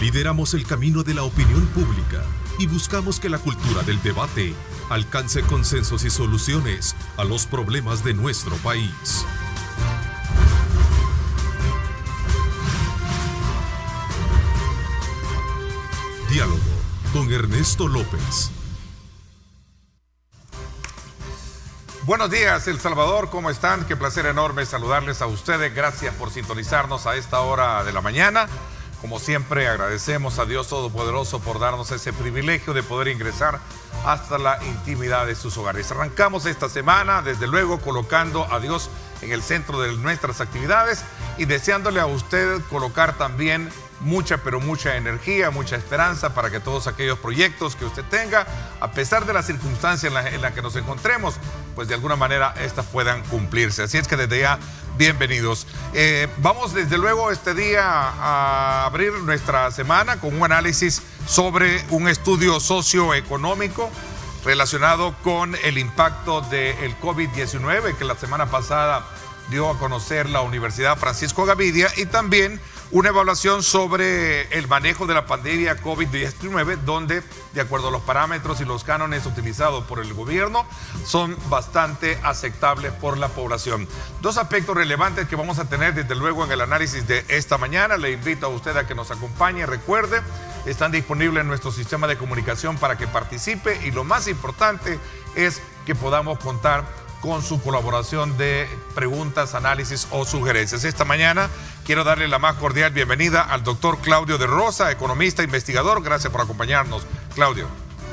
Lideramos el camino de la opinión pública y buscamos que la cultura del debate alcance consensos y soluciones a los problemas de nuestro país. Diálogo con Ernesto López. Buenos días, El Salvador, ¿cómo están? Qué placer enorme saludarles a ustedes. Gracias por sintonizarnos a esta hora de la mañana. Como siempre, agradecemos a Dios Todopoderoso por darnos ese privilegio de poder ingresar hasta la intimidad de sus hogares. Arrancamos esta semana, desde luego, colocando a Dios en el centro de nuestras actividades y deseándole a usted colocar también mucha, pero mucha energía, mucha esperanza para que todos aquellos proyectos que usted tenga, a pesar de las circunstancias en la que nos encontremos, pues de alguna manera estas puedan cumplirse. Así es que desde ya, bienvenidos. Vamos desde luego este día a abrir nuestra semana con un análisis sobre un estudio socioeconómico relacionado con el impacto del COVID-19 que la semana pasada dio a conocer la Universidad Francisco Gavidia, y también una evaluación sobre el manejo de la pandemia COVID-19, donde, de acuerdo a los parámetros y los cánones utilizados por el gobierno, son bastante aceptables por la población. Dos aspectos relevantes que vamos a tener desde luego en el análisis de esta mañana. Le invito a usted a que nos acompañe. Recuerde, están disponibles en nuestro sistema de comunicación para que participe, y lo más importante es que podamos contar con su colaboración de preguntas, análisis o sugerencias. Esta mañana quiero darle la más cordial bienvenida al doctor Claudio de Rosa, economista, investigador. Gracias por acompañarnos, Claudio.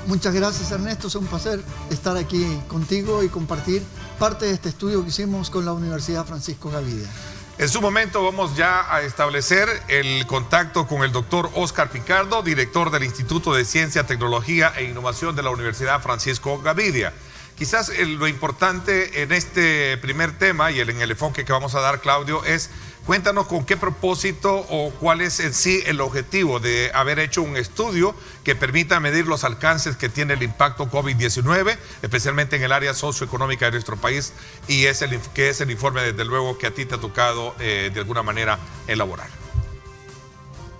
Muchas gracias, Ernesto. Es un placer estar aquí contigo y compartir parte de este estudio que hicimos con la Universidad Francisco Gavidia. En su momento vamos ya a establecer el contacto con el doctor Óscar Picardo, director del Instituto de Ciencia, Tecnología e Innovación de la Universidad Francisco Gavidia. Quizás lo importante en este primer tema y en el enfoque que vamos a dar, Claudio, es cuéntanos con qué propósito o cuál es en sí el objetivo de haber hecho un estudio que permita medir los alcances que tiene el impacto COVID-19, especialmente en el área socioeconómica de nuestro país, y que es el informe, desde luego, que a ti te ha tocado de alguna manera elaborar.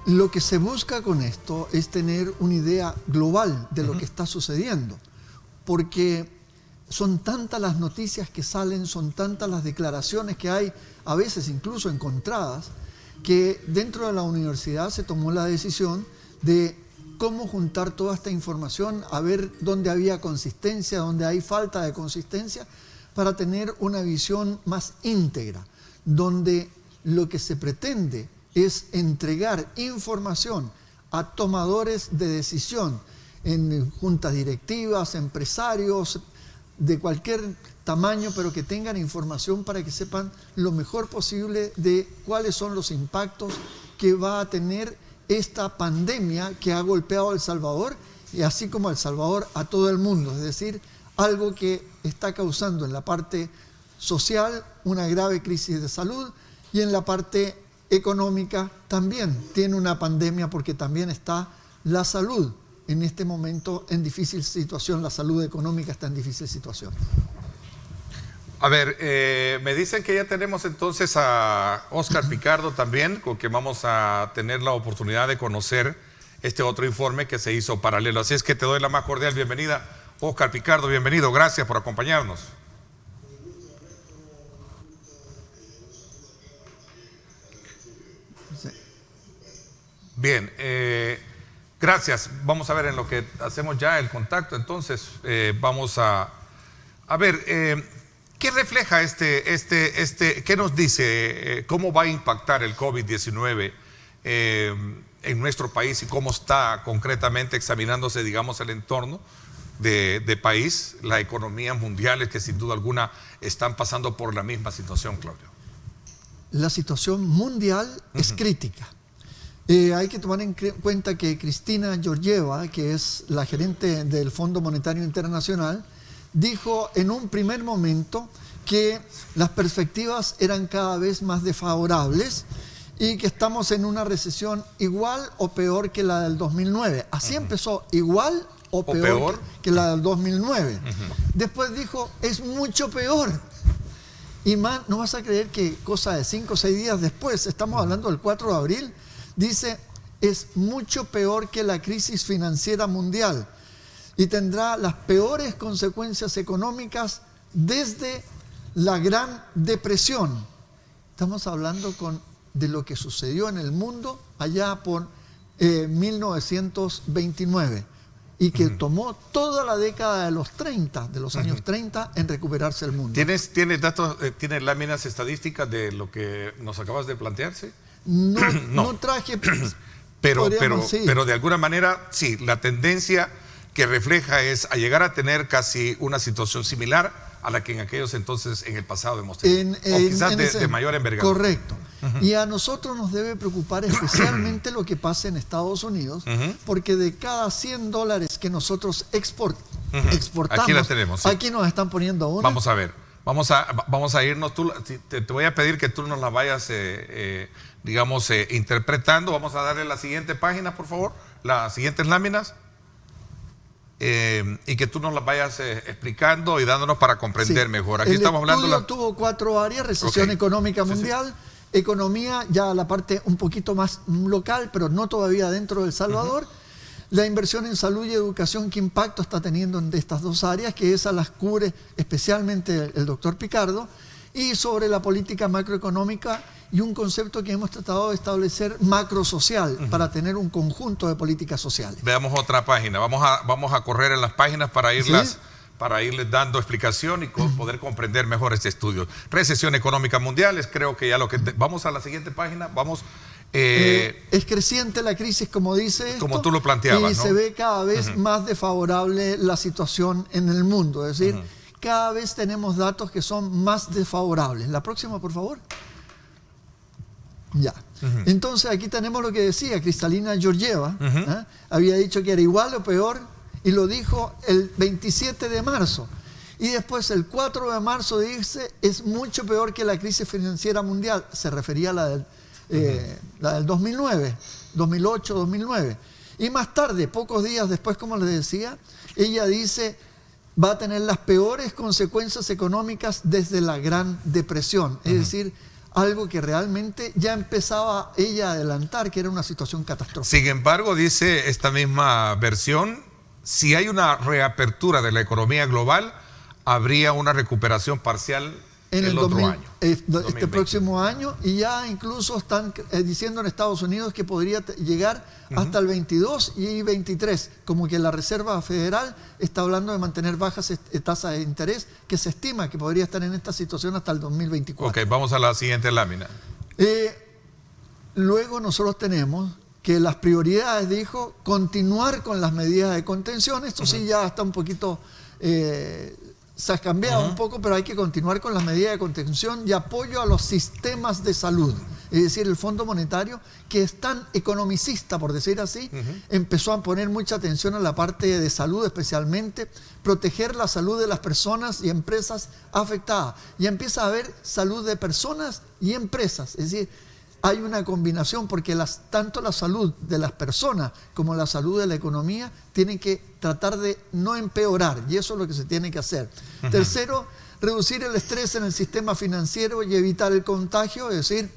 Lo que se busca con esto es tener una idea global de lo que está sucediendo, porque son tantas las noticias que salen, son tantas las declaraciones que hay, a veces incluso encontradas, que dentro de la universidad se tomó la decisión de cómo juntar toda esta información, a ver dónde había consistencia, dónde hay falta de consistencia, para tener una visión más íntegra, donde lo que se pretende es entregar información a tomadores de decisión en juntas directivas, empresarios, de cualquier tamaño, pero que tengan información para que sepan lo mejor posible de cuáles son los impactos que va a tener esta pandemia que ha golpeado a El Salvador, y así como a El Salvador, a todo el mundo. Es decir, algo que está causando en la parte social una grave crisis de salud, y en la parte económica también tiene una pandemia, porque también está la salud en este momento en difícil situación. La salud económica está en difícil situación. A ver, me dicen que ya tenemos entonces a Óscar Picardo también, con quien vamos a tener la oportunidad de conocer este otro informe que se hizo paralelo. Así es que te doy la más cordial bienvenida, Óscar Picardo. Bienvenido, gracias por acompañarnos. Bien, gracias. Vamos a ver en lo que hacemos ya el contacto. Entonces, vamos a ver, ¿qué refleja qué nos dice, cómo va a impactar el COVID-19 en nuestro país y cómo está concretamente examinándose, digamos, el entorno de país, las economías mundiales que sin duda alguna están pasando por la misma situación, Claudio? La situación mundial es crítica. Hay que tomar en cuenta que Cristina Georgieva, que es la gerente del Fondo Monetario Internacional, dijo en un primer momento que las perspectivas eran cada vez más desfavorables y que estamos en una recesión igual o peor que la del 2009. Así empezó, igual o peor que la del 2009. Después dijo, es mucho peor. Y más, no vas a creer que cosa de 5 o 6 días después, estamos hablando del 4 de abril, dice, es mucho peor que la crisis financiera mundial y tendrá las peores consecuencias económicas desde la Gran Depresión. Estamos hablando de lo que sucedió en el mundo allá por 1929 y que tomó toda la década de los 30, de los años 30 en recuperarse el mundo. ¿Tienes datos, tienes láminas estadísticas de lo que nos acabas de plantear? ¿Sí? No traje, pero de alguna manera, sí, la tendencia que refleja es a llegar a tener casi una situación similar a la que en aquellos entonces, en el pasado, hemos tenido. O quizás de mayor envergadura. Correcto. Y a nosotros nos debe preocupar especialmente lo que pasa en Estados Unidos, porque de cada $100 que nosotros exportamos, aquí la tenemos, sí. Aquí nos están poniendo una. Vamos a ver, vamos a irnos. Te voy a pedir que tú nos la vayas, interpretando. Vamos a darle la siguiente página, por favor, las siguientes láminas. Y que tú nos las vayas explicando y dándonos para comprender mejor. Aquí estamos hablando. El estudio tuvo 4 áreas: recesión económica mundial, economía, ya la parte un poquito más local, pero no todavía dentro de El Salvador. La inversión en salud y educación, ¿qué impacto está teniendo en estas 2 áreas? Que esas las cubre especialmente el doctor Picardo. Y sobre la política macroeconómica y un concepto que hemos tratado de establecer macrosocial para tener un conjunto de políticas sociales. Veamos otra página. Vamos a correr en las páginas para irles dando explicación y poder comprender mejor este estudio. Recesión económica mundial, creo que ya vamos a la siguiente página. Vamos. Es creciente la crisis, como dice esto, como tú lo planteabas, y ¿no? se ve cada vez más desfavorable la situación en el mundo. Es decir, cada vez tenemos datos que son más desfavorables. La próxima, por favor. Ya. Entonces aquí tenemos lo que decía Kristalina Georgieva. Había dicho que era igual o peor y lo dijo el 27 de marzo. Y después el 4 de marzo dice, es mucho peor que la crisis financiera mundial. Se refería a la del 2009, 2008, 2009. Y más tarde, pocos días después, como les decía, ella dice, va a tener las peores consecuencias económicas desde la Gran Depresión. Es decir, algo que realmente ya empezaba ella a adelantar, que era una situación catastrófica. Sin embargo, dice esta misma versión, si hay una reapertura de la economía global, habría una recuperación parcial en el otro año. Este próximo año, y ya incluso están diciendo en Estados Unidos que podría llegar hasta el 22 y 23, como que la Reserva Federal está hablando de mantener bajas tasas de interés, que se estima que podría estar en esta situación hasta el 2024. Ok, vamos a la siguiente lámina. Luego nosotros tenemos que las prioridades, dijo, continuar con las medidas de contención. Esto sí ya está un poquito... se ha cambiado un poco, pero hay que continuar con las medidas de contención y apoyo a los sistemas de salud. Es decir, el Fondo Monetario, que es tan economicista, por decir así, empezó a poner mucha atención a la parte de salud, especialmente proteger la salud de las personas y empresas afectadas. Y empieza a haber salud de personas y empresas. Es decir, hay una combinación porque tanto la salud de las personas como la salud de la economía tienen que tratar de no empeorar, y eso es lo que se tiene que hacer. Tercero, reducir el estrés en el sistema financiero y evitar el contagio. Es decir,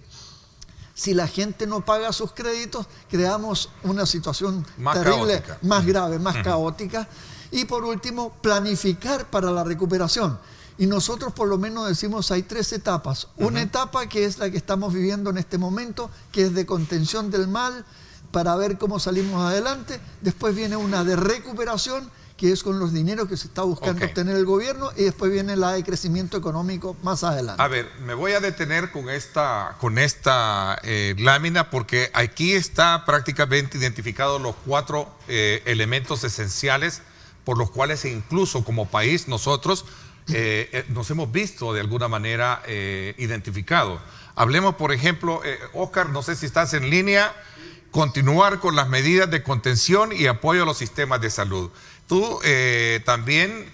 si la gente no paga sus créditos, creamos una situación más terrible, caótica, más grave, más caótica. Y por último, planificar para la recuperación. Y nosotros por lo menos decimos hay 3 etapas. Una etapa que es la que estamos viviendo en este momento, que es de contención del mal, para ver cómo salimos adelante. Después viene una de recuperación, que es con los dineros que se está buscando obtener el gobierno, y después viene la de crecimiento económico más adelante. A ver, me voy a detener con esta lámina, porque aquí está prácticamente identificados los 4 elementos esenciales por los cuales incluso como país nosotros nos hemos visto de alguna manera identificados. Hablemos, por ejemplo, Oscar, no sé si estás en línea, continuar con las medidas de contención y apoyo a los sistemas de salud. Tú también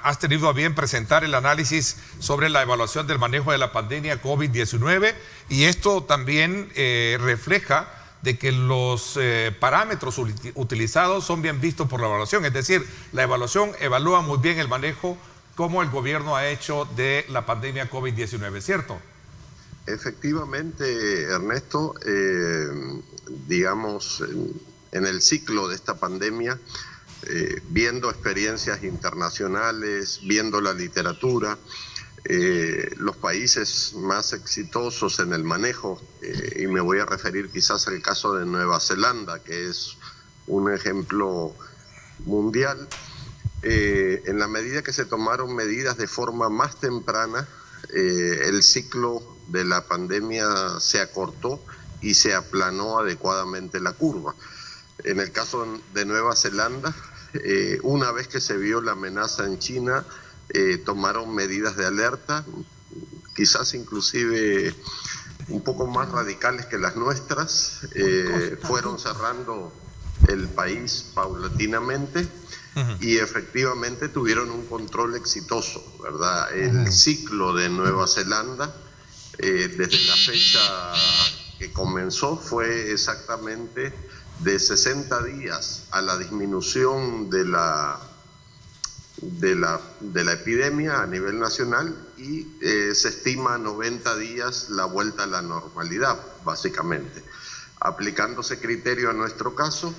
has tenido a bien presentar el análisis sobre la evaluación del manejo de la pandemia COVID-19, y esto también refleja de que los parámetros utilizados son bien vistos por la evaluación. Es decir, la evaluación evalúa muy bien el manejo como el gobierno ha hecho de la pandemia COVID-19, ¿cierto? Efectivamente, Ernesto, digamos, en el ciclo de esta pandemia, viendo experiencias internacionales, viendo la literatura, los países más exitosos en el manejo, y me voy a referir quizás al caso de Nueva Zelanda, que es un ejemplo mundial, en la medida que se tomaron medidas de forma más temprana, el ciclo de la pandemia se acortó y se aplanó adecuadamente la curva. En el caso de Nueva Zelanda, una vez que se vio la amenaza en China, tomaron medidas de alerta, quizás inclusive un poco más radicales que las nuestras, fueron cerrando el país paulatinamente y efectivamente tuvieron un control exitoso, ¿verdad? El ciclo de Nueva Zelanda, desde la fecha que comenzó, fue exactamente de 60 días a la disminución de la epidemia a nivel nacional y se estima a 90 días la vuelta a la normalidad, básicamente. Aplicándose criterio a nuestro caso,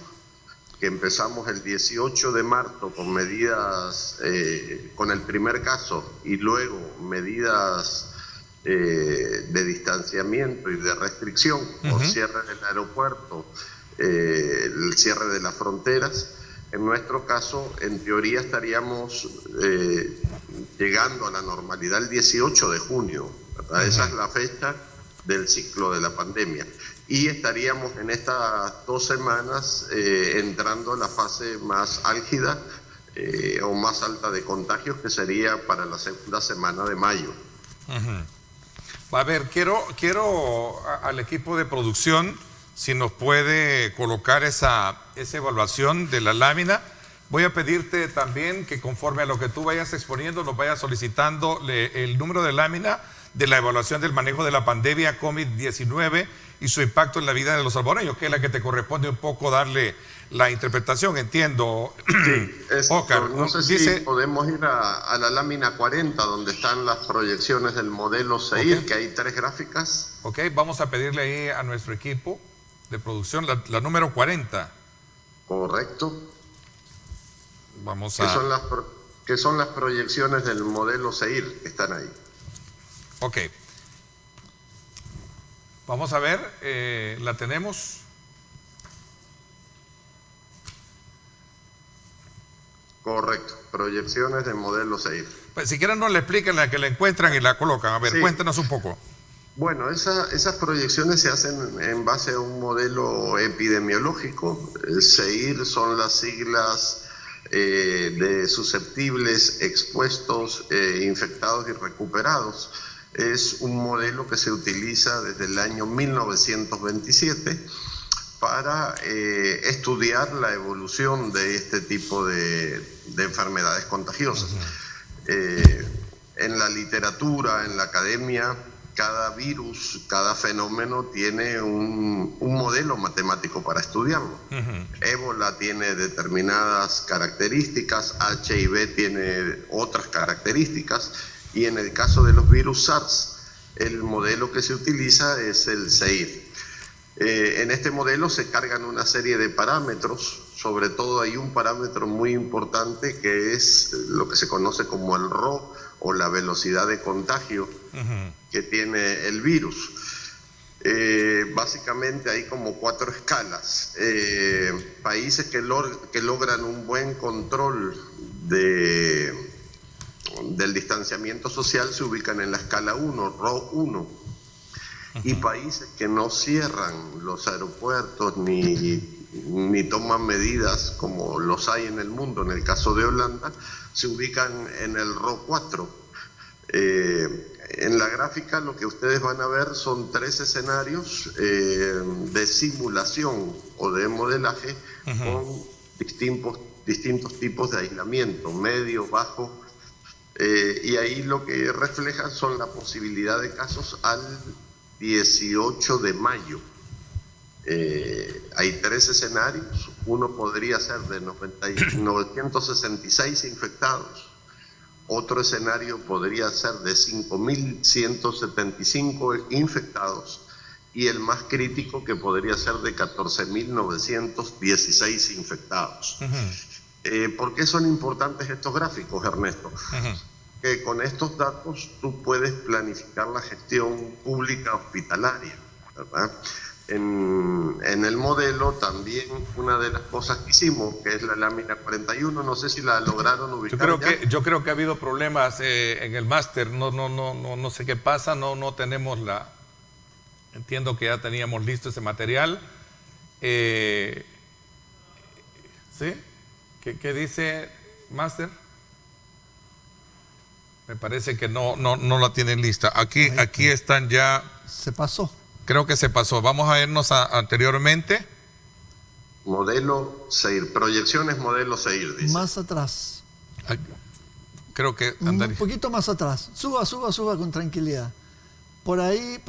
que empezamos el 18 de marzo con medidas, con el primer caso, y luego medidas de distanciamiento y de restricción por cierre del aeropuerto, el cierre de las fronteras. En nuestro caso, en teoría estaríamos llegando a la normalidad el 18 de junio, ¿verdad? Esa es la fecha del ciclo de la pandemia. Y estaríamos en estas 2 semanas entrando a la fase más álgida o más alta de contagios, que sería para la segunda semana de mayo. A ver, quiero al equipo de producción, si nos puede colocar esa evaluación de la lámina. Voy a pedirte también que conforme a lo que tú vayas exponiendo, nos vayas solicitando el número de lámina de la evaluación del manejo de la pandemia COVID-19 y su impacto en la vida de los salvadoreños, que es la que te corresponde un poco darle la interpretación, entiendo. Sí, Oscar, no sé si podemos ir a la lámina 40, donde están las proyecciones del modelo CEIR, que hay 3 gráficas. Ok, vamos a pedirle ahí a nuestro equipo de producción la número 40. Correcto. Vamos a... ¿Qué son las proyecciones del modelo CEIR que están ahí? Ok. Vamos a ver, ¿la tenemos? Correcto, proyecciones del modelo CEIR. Pues si quieren nos le explican la que la encuentran y la colocan. A ver, sí. Cuéntanos un poco. Bueno, esas proyecciones se hacen en base a un modelo epidemiológico. El CEIR son las siglas de susceptibles, expuestos, infectados y recuperados. Es un modelo que se utiliza desde el año 1927 para estudiar la evolución de este tipo de enfermedades contagiosas. En la literatura, en la academia, cada virus, cada fenómeno tiene un modelo matemático para estudiarlo. Ébola tiene determinadas características, HIV tiene otras características, y en el caso de los virus SARS, el modelo que se utiliza es el CEIR. En este modelo se cargan una serie de parámetros, sobre todo hay un parámetro muy importante que es lo que se conoce como el RO, o la velocidad de contagio que tiene el virus. Básicamente hay como 4 escalas. Países que logran un buen control del distanciamiento social se ubican en la escala 1, RO 1. Y países que no cierran los aeropuertos ni toman medidas como los hay en el mundo, en el caso de Holanda, se ubican en el RO 4. En la gráfica lo que ustedes van a ver son 3 escenarios de simulación o de modelaje con distintos tipos de aislamiento, medio, bajo, y ahí lo que reflejan son la posibilidad de casos al 18 de mayo. Hay 3 escenarios. Uno podría ser de 966 infectados. Otro escenario podría ser de 5.175 infectados. y el más crítico que podría ser de 14.916 infectados. ¿Por qué son importantes estos gráficos, Ernesto? Que con estos datos tú puedes planificar la gestión pública hospitalaria, ¿verdad? En el modelo también una de las cosas que hicimos, que es la lámina 41, no sé si la lograron ubicar. Yo creo que ha habido problemas en el máster, no sé qué pasa, no tenemos la... Entiendo que ya teníamos listo ese material. ¿Sí? ¿Qué dice máster? Me parece que no la tienen lista. Aquí están ya... Se pasó. Creo que se pasó. Vamos a irnos anteriormente. Modelo SEIR, proyecciones modelo SEIR, dice. Más atrás. Creo que... Un poquito más atrás. Suba con tranquilidad. Por ahí.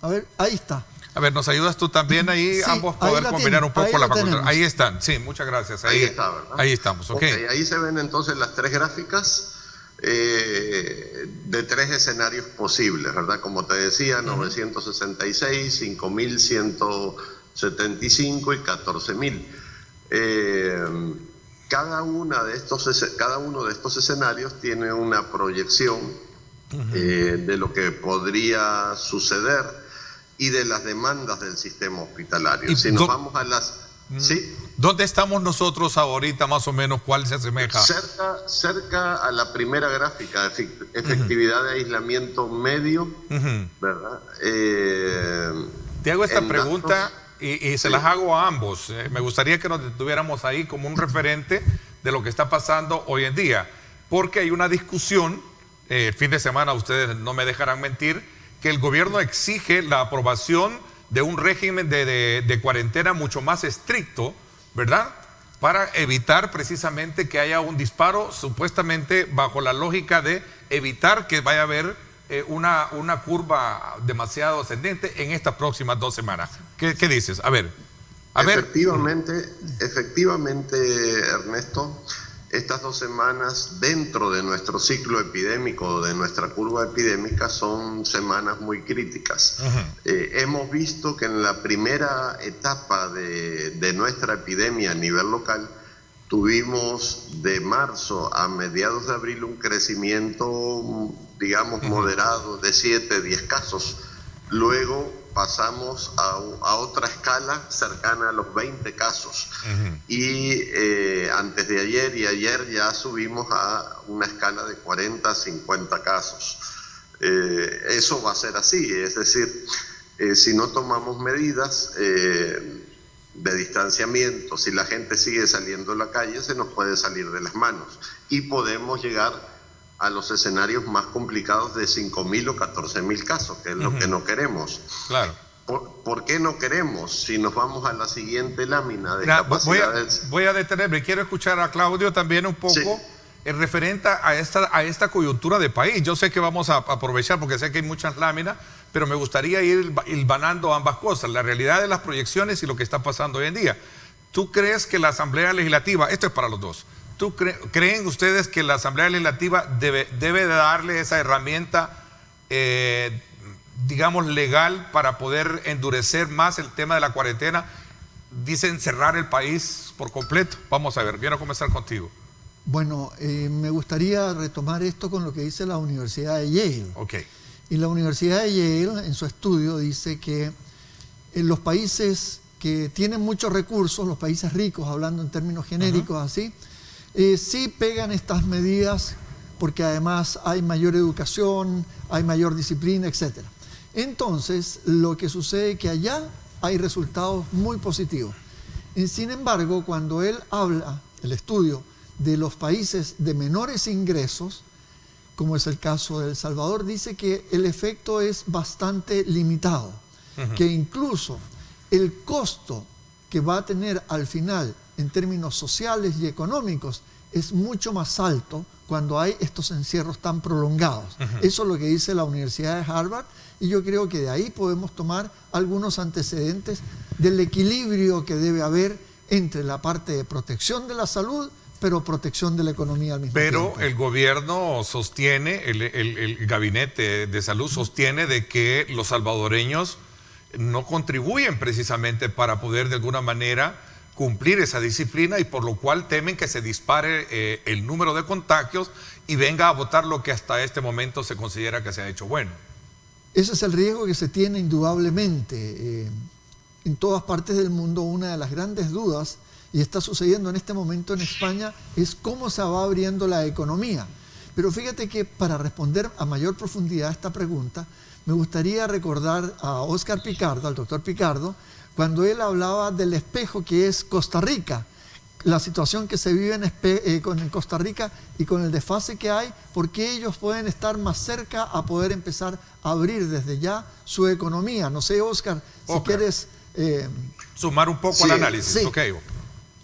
A ver, ahí está. A ver, ¿nos ayudas tú también ahí? Sí, ambos poder combinar un poco la facultad. Ahí están, sí, muchas gracias. Ahí está, ¿verdad? Ahí estamos, ok. Ahí se ven entonces las tres gráficas de tres escenarios posibles, ¿verdad? Como te decía, 966, 5.175 y 14.000. Cada uno de estos escenarios tiene una proyección de lo que podría suceder y de las demandas del sistema hospitalario. Si nos vamos a las... ¿Sí? ¿Dónde estamos nosotros ahorita más o menos? ¿Cuál se asemeja? Cerca a la primera gráfica, efectividad de aislamiento medio, ¿verdad? Te hago esta pregunta y se las hago a ambos. Me gustaría que nos detuviéramos ahí como un referente de lo que está pasando hoy en día, porque hay una discusión, el fin de semana ustedes no me dejarán mentir, que el gobierno exige la aprobación de un régimen de cuarentena mucho más estricto, ¿verdad? Para evitar precisamente que haya un disparo, supuestamente bajo la lógica de evitar que vaya a haber una curva demasiado ascendente en estas próximas 2 semanas. ¿Qué dices? A ver. Efectivamente, Ernesto, estas 2 semanas dentro de nuestro ciclo epidémico, de nuestra curva epidémica, son semanas muy críticas. Hemos visto que en la primera etapa de nuestra epidemia a nivel local, tuvimos de marzo a mediados de abril un crecimiento, digamos, moderado de 7, 10 casos. Luego pasamos a otra escala cercana a los 20 casos. Y antes de ayer y ayer ya subimos a una escala de 40, 50 casos. Eso va a ser así, es decir, si no tomamos medidas de distanciamiento, si la gente sigue saliendo a la calle, se nos puede salir de las manos y podemos llegar a los escenarios más complicados de 5.000 o 14.000 casos, que es lo que no queremos. Claro. ¿Por qué no queremos? Si nos vamos a la siguiente lámina de capacidades... Voy a detenerme. Quiero escuchar a Claudio también un poco referente a esta coyuntura de país. Yo sé que vamos a aprovechar porque sé que hay muchas láminas, pero me gustaría ir hilvanando ambas cosas, la realidad de las proyecciones y lo que está pasando hoy en día. ¿Tú crees que la Asamblea Legislativa, esto es para los dos, creen ustedes que la Asamblea Legislativa debe de darle esa herramienta, digamos, legal para poder endurecer más el tema de la cuarentena? Dicen cerrar el país por completo. Vamos a ver, quiero comenzar contigo. Bueno, me gustaría retomar esto con lo que dice la Universidad de Yale. Okay. Y la Universidad de Yale, en su estudio, dice que en los países que tienen muchos recursos, los países ricos, hablando en términos genéricos así, sí pegan estas medidas porque además hay mayor educación, hay mayor disciplina, etc. Entonces, lo que sucede es que allá hay resultados muy positivos. Sin embargo, cuando él habla, el estudio, de los países de menores ingresos, como es el caso de El Salvador, dice que el efecto es bastante limitado, que incluso el costo que va a tener al final en términos sociales y económicos es mucho más alto cuando hay estos encierros tan prolongados. Eso es lo que dice la Universidad de Harvard, y yo creo que de ahí podemos tomar algunos antecedentes del equilibrio que debe haber entre la parte de protección de la salud, pero protección de la economía al mismo tiempo. Pero el gobierno sostiene, el gabinete de salud sostiene de que los salvadoreños no contribuyen precisamente para poder de alguna manera cumplir esa disciplina, y por lo cual temen que se dispare el número de contagios y venga a votar lo que hasta este momento se considera que se ha hecho bueno. Ese es el riesgo que se tiene indudablemente. En todas partes del mundo una de las grandes dudas, y está sucediendo en este momento en España, es cómo se va abriendo la economía. Pero fíjate que para responder a mayor profundidad a esta pregunta, me gustaría recordar a Óscar Picardo, al doctor Picardo, cuando él hablaba del espejo que es Costa Rica, la situación que se vive en Costa Rica y con el desfase que hay, porque ellos pueden estar más cerca a poder empezar a abrir desde ya su economía. No sé, Óscar, si quieres... sumar un poco al análisis. Sí. Okay.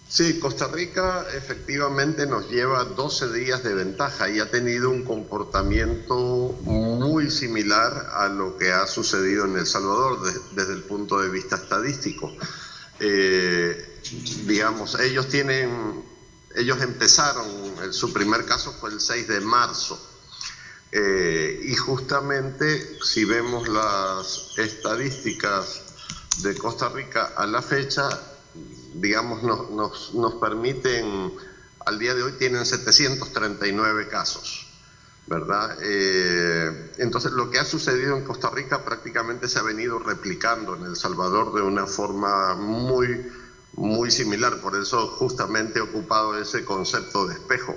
Sí, Costa Rica efectivamente nos lleva 12 días de ventaja y ha tenido un comportamiento muy similar a lo que ha sucedido en El Salvador desde el punto de vista estadístico. Digamos, ellos empezaron, su primer caso fue el 6 de marzo. Y justamente si vemos las estadísticas de Costa Rica a la fecha, digamos, nos permiten, al día de hoy tienen 739 casos, ¿verdad? Entonces, lo que ha sucedido en Costa Rica prácticamente se ha venido replicando en El Salvador de una forma muy similar, por eso justamente he ocupado ese concepto de espejo.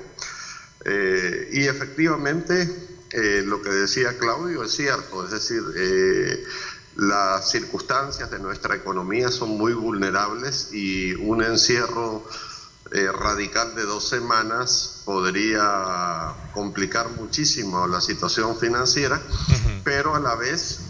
Y efectivamente, lo que decía Claudio es cierto, es decir, las circunstancias de nuestra economía son muy vulnerables y un encierro radical de 2 semanas podría complicar muchísimo la situación financiera, pero a la vez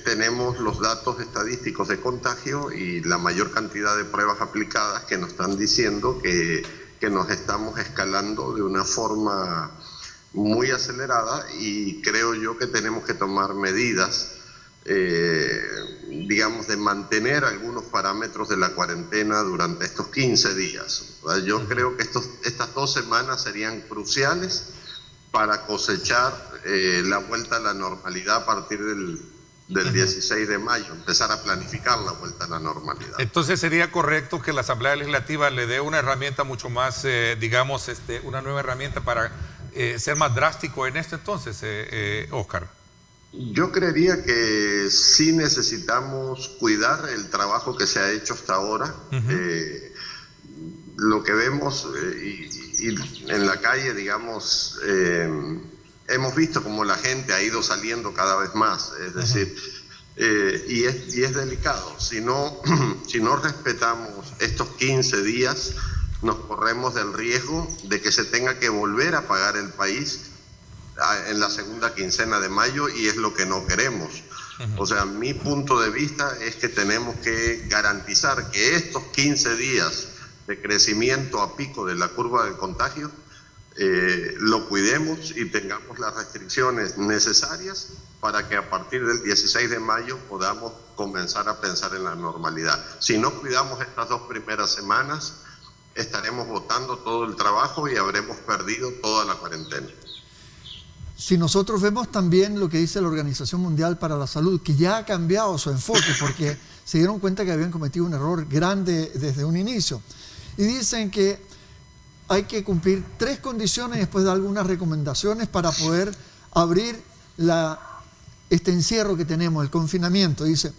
tenemos los datos estadísticos de contagio y la mayor cantidad de pruebas aplicadas que nos están diciendo que nos estamos escalando de una forma muy acelerada, y creo yo que tenemos que tomar medidas, digamos, de mantener algunos parámetros de la cuarentena durante estos 15 días. ¿Verdad? Yo creo que estas 2 semanas serían cruciales para cosechar la vuelta a la normalidad a partir del 16 de mayo, empezar a planificar la vuelta a la normalidad. Entonces sería correcto que la Asamblea Legislativa le dé una herramienta mucho más, digamos, una nueva herramienta para ser más drástico en esto entonces, Óscar. Yo creería que sí necesitamos cuidar el trabajo que se ha hecho hasta ahora. Lo que vemos y en la calle, digamos, hemos visto cómo la gente ha ido saliendo cada vez más, es decir, y es delicado. Si no respetamos estos 15 días, nos corremos del riesgo de que se tenga que volver a pagar el país en la segunda quincena de mayo, y es lo que no queremos. O sea, mi punto de vista es que tenemos que garantizar que estos 15 días de crecimiento a pico de la curva del contagio lo cuidemos y tengamos las restricciones necesarias para que a partir del 16 de mayo podamos comenzar a pensar en la normalidad. Si no cuidamos estas 2 primeras semanas, estaremos botando todo el trabajo y habremos perdido toda la cuarentena. Si nosotros vemos también lo que dice la Organización Mundial para la Salud, que ya ha cambiado su enfoque porque se dieron cuenta que habían cometido un error grande desde un inicio. Y dicen que hay que cumplir 3 condiciones después de algunas recomendaciones para poder abrir este encierro que tenemos, el confinamiento. Dice,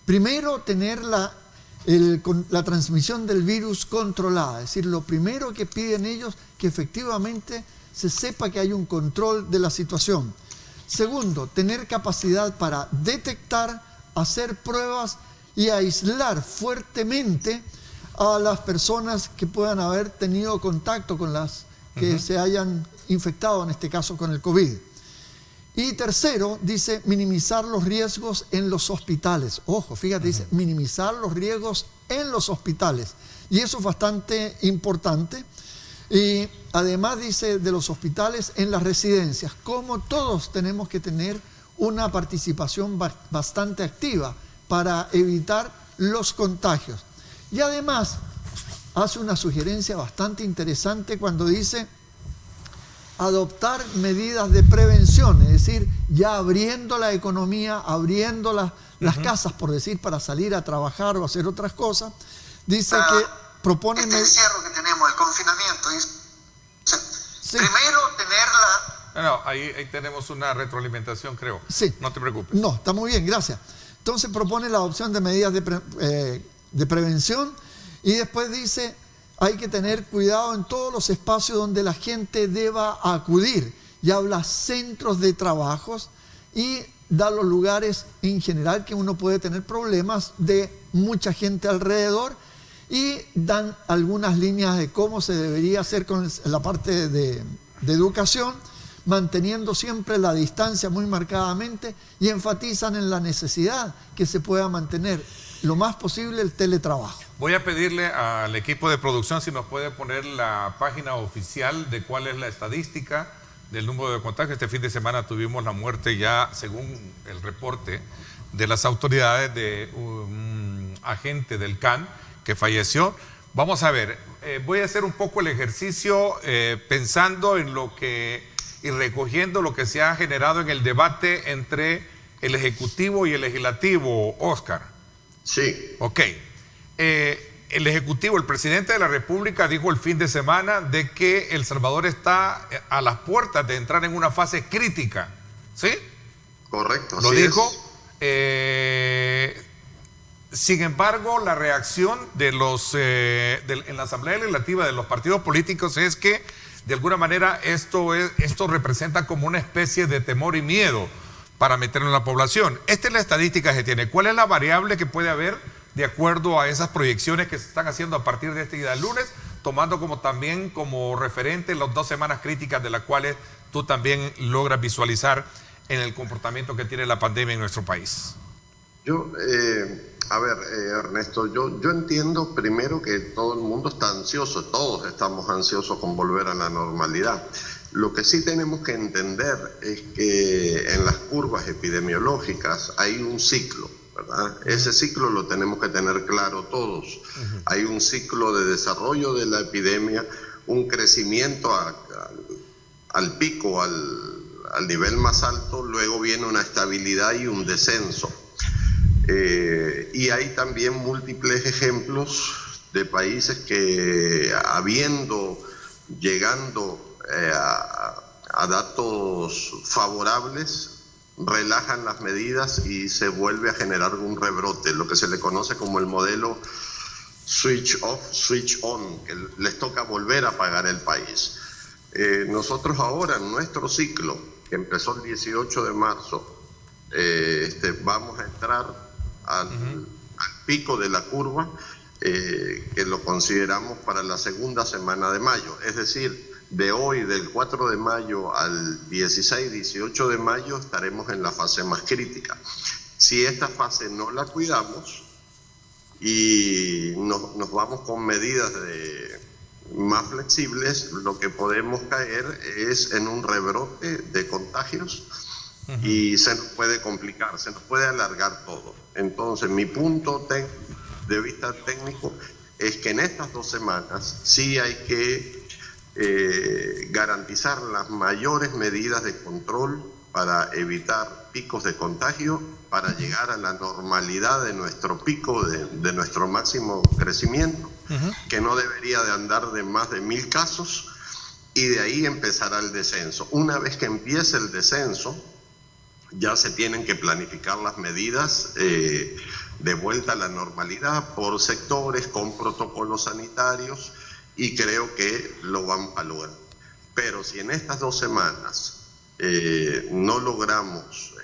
primero, tener la transmisión del virus controlada. Es decir, lo primero que piden ellos, que efectivamente se sepa que hay un control de la situación. Segundo, tener capacidad para detectar, hacer pruebas y aislar fuertemente a las personas que puedan haber tenido contacto con las que se hayan infectado, en este caso con el COVID. Y tercero, dice, minimizar los riesgos en los hospitales. Ojo, fíjate, dice, minimizar los riesgos en los hospitales. Y eso es bastante importante. Y además dice de los hospitales en las residencias, como todos tenemos que tener una participación bastante activa para evitar los contagios. Y además hace una sugerencia bastante interesante cuando dice adoptar medidas de prevención, es decir, ya abriendo la economía, abriendo las casas, por decir, para salir a trabajar o hacer otras cosas. Dice que propone... Este encierro que tenemos, el confinamiento, sí. Primero tener ahí tenemos una retroalimentación, creo. Sí. No te preocupes. No, está muy bien, gracias. Entonces propone la adopción de medidas de prevención y después dice, hay que tener cuidado en todos los espacios donde la gente deba acudir. Y habla centros de trabajos y da los lugares en general que uno puede tener problemas de mucha gente alrededor, y dan algunas líneas de cómo se debería hacer con la parte de educación, manteniendo siempre la distancia muy marcadamente, y enfatizan en la necesidad que se pueda mantener lo más posible el teletrabajo. Voy a pedirle al equipo de producción si nos puede poner la página oficial de cuál es la estadística del número de contagios. Este fin de semana tuvimos la muerte ya, según el reporte de las autoridades, de un agente del CAN que falleció. Vamos a ver, voy a hacer un poco el ejercicio pensando en lo que y recogiendo lo que se ha generado en el debate entre el Ejecutivo y el Legislativo, Oscar. Sí. Ok. El Ejecutivo, el presidente de la República dijo el fin de semana de que El Salvador está a las puertas de entrar en una fase crítica. ¿Sí? Correcto. Lo dijo. Sin embargo, la reacción de en la Asamblea Legislativa de los partidos políticos es que, de alguna manera, esto representa como una especie de temor y miedo para meterlo en la población. Esta es la estadística que tiene. ¿Cuál es la variable que puede haber de acuerdo a esas proyecciones que se están haciendo a partir de este día del lunes, tomando también como referente las 2 semanas críticas de las cuales tú también logras visualizar en el comportamiento que tiene la pandemia en nuestro país? Ernesto, yo entiendo primero que todo el mundo está ansioso, todos estamos ansiosos con volver a la normalidad. Lo que sí tenemos que entender es que en las curvas epidemiológicas hay un ciclo, ¿verdad? Ese ciclo lo tenemos que tener claro todos. Hay un ciclo de desarrollo de la epidemia, un crecimiento al pico, al nivel más alto, luego viene una estabilidad y un descenso. Y hay también múltiples ejemplos de países que, llegando a datos favorables, relajan las medidas y se vuelve a generar un rebrote, lo que se le conoce como el modelo switch off, switch on, que les toca volver a apagar el país. Nosotros ahora, en nuestro ciclo, que empezó el 18 de marzo, vamos a entrar al pico de la curva, que lo consideramos para la segunda semana de mayo, es decir, de hoy, del 4 de mayo al 16, 18 de mayo, estaremos en la fase más crítica. Si esta fase no la cuidamos y nos vamos con medidas más flexibles, lo que podemos caer es en un rebrote de contagios y se nos puede complicar, se nos puede alargar todo. Entonces, mi punto de vista técnico es que en estas 2 semanas sí hay que garantizar las mayores medidas de control para evitar picos de contagio, para llegar a la normalidad de nuestro pico, de nuestro máximo crecimiento, que no debería de andar de más de 1000 casos, y de ahí empezará el descenso. Una vez que empiece el descenso, ya se tienen que planificar las medidas de vuelta a la normalidad por sectores, con protocolos sanitarios, y creo que lo vamos a lograr. Pero si en estas 2 semanas no logramos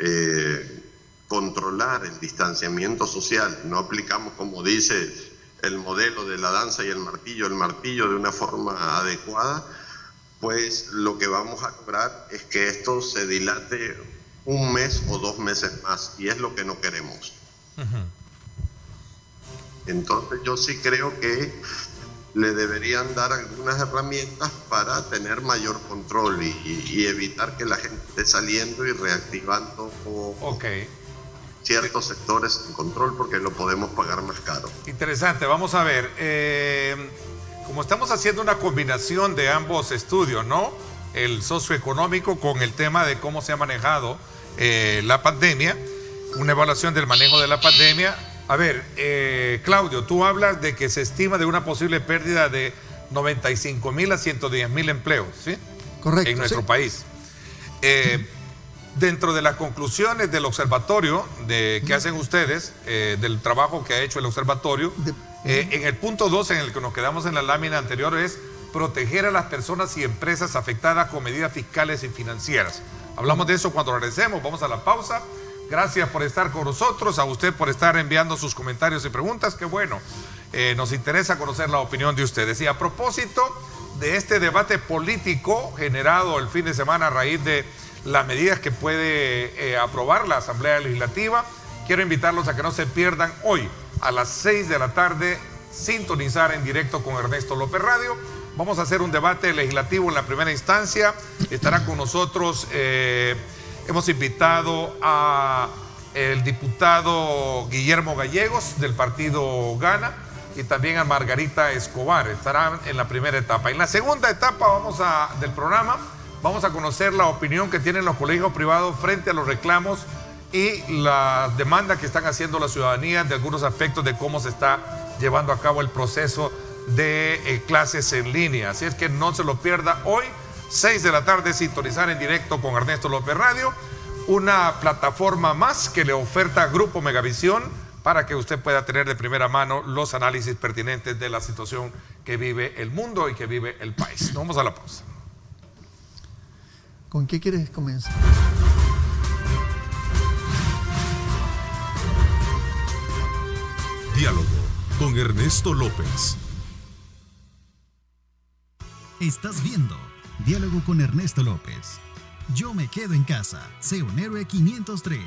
controlar el distanciamiento social, no aplicamos, como dice el modelo de la danza y el martillo de una forma adecuada, pues lo que vamos a lograr es que esto se dilate 1 mes o 2 meses más, y es lo que no queremos. Entonces yo sí creo que le deberían dar algunas herramientas para tener mayor control y evitar que la gente esté saliendo y reactivando ciertos sectores en control, porque lo podemos pagar más caro. Interesante, vamos a ver. Como estamos haciendo una combinación de ambos estudios, ¿no? el socioeconómico con el tema de cómo se ha manejado la pandemia, una evaluación del manejo de la pandemia. A ver, Claudio, tú hablas de que se estima de una posible pérdida de 95,000 a 110,000 empleos, ¿sí? Correcto. En nuestro país. Dentro de las conclusiones del observatorio que hacen ustedes, del trabajo que ha hecho el observatorio, en el punto 2, en el que nos quedamos en la lámina anterior, es proteger a las personas y empresas afectadas con medidas fiscales y financieras. Hablamos de eso cuando regresemos. Vamos a la pausa. Gracias por estar con nosotros, a usted por estar enviando sus comentarios y preguntas. Qué bueno, nos interesa conocer la opinión de ustedes. Y a propósito de este debate político generado el fin de semana a raíz de las medidas que puede aprobar la Asamblea Legislativa, quiero invitarlos a que no se pierdan hoy a las 6 de la tarde, sintonizar en directo con Ernesto López Radio. Vamos a hacer un debate legislativo en la primera instancia. Estará con nosotros, hemos invitado a el diputado Guillermo Gallegos del partido Gana y también a Margarita Escobar. Estarán en la primera etapa. En la segunda etapa del programa vamos a conocer la opinión que tienen los colegios privados frente a los reclamos y las demandas que están haciendo la ciudadanía de algunos aspectos de cómo se está llevando a cabo el proceso de clases en línea. Así es que no se lo pierda hoy, 6 de la tarde, sintonizar en directo con Ernesto López Radio, una plataforma más que le oferta Grupo Megavisión para que usted pueda tener de primera mano los análisis pertinentes de la situación que vive el mundo y que vive el país. Nos vamos a la pausa. ¿Con qué quieres comenzar? Diálogo con Ernesto López. Estás viendo Diálogo con Ernesto López. Yo me quedo en casa. Sé un héroe 503.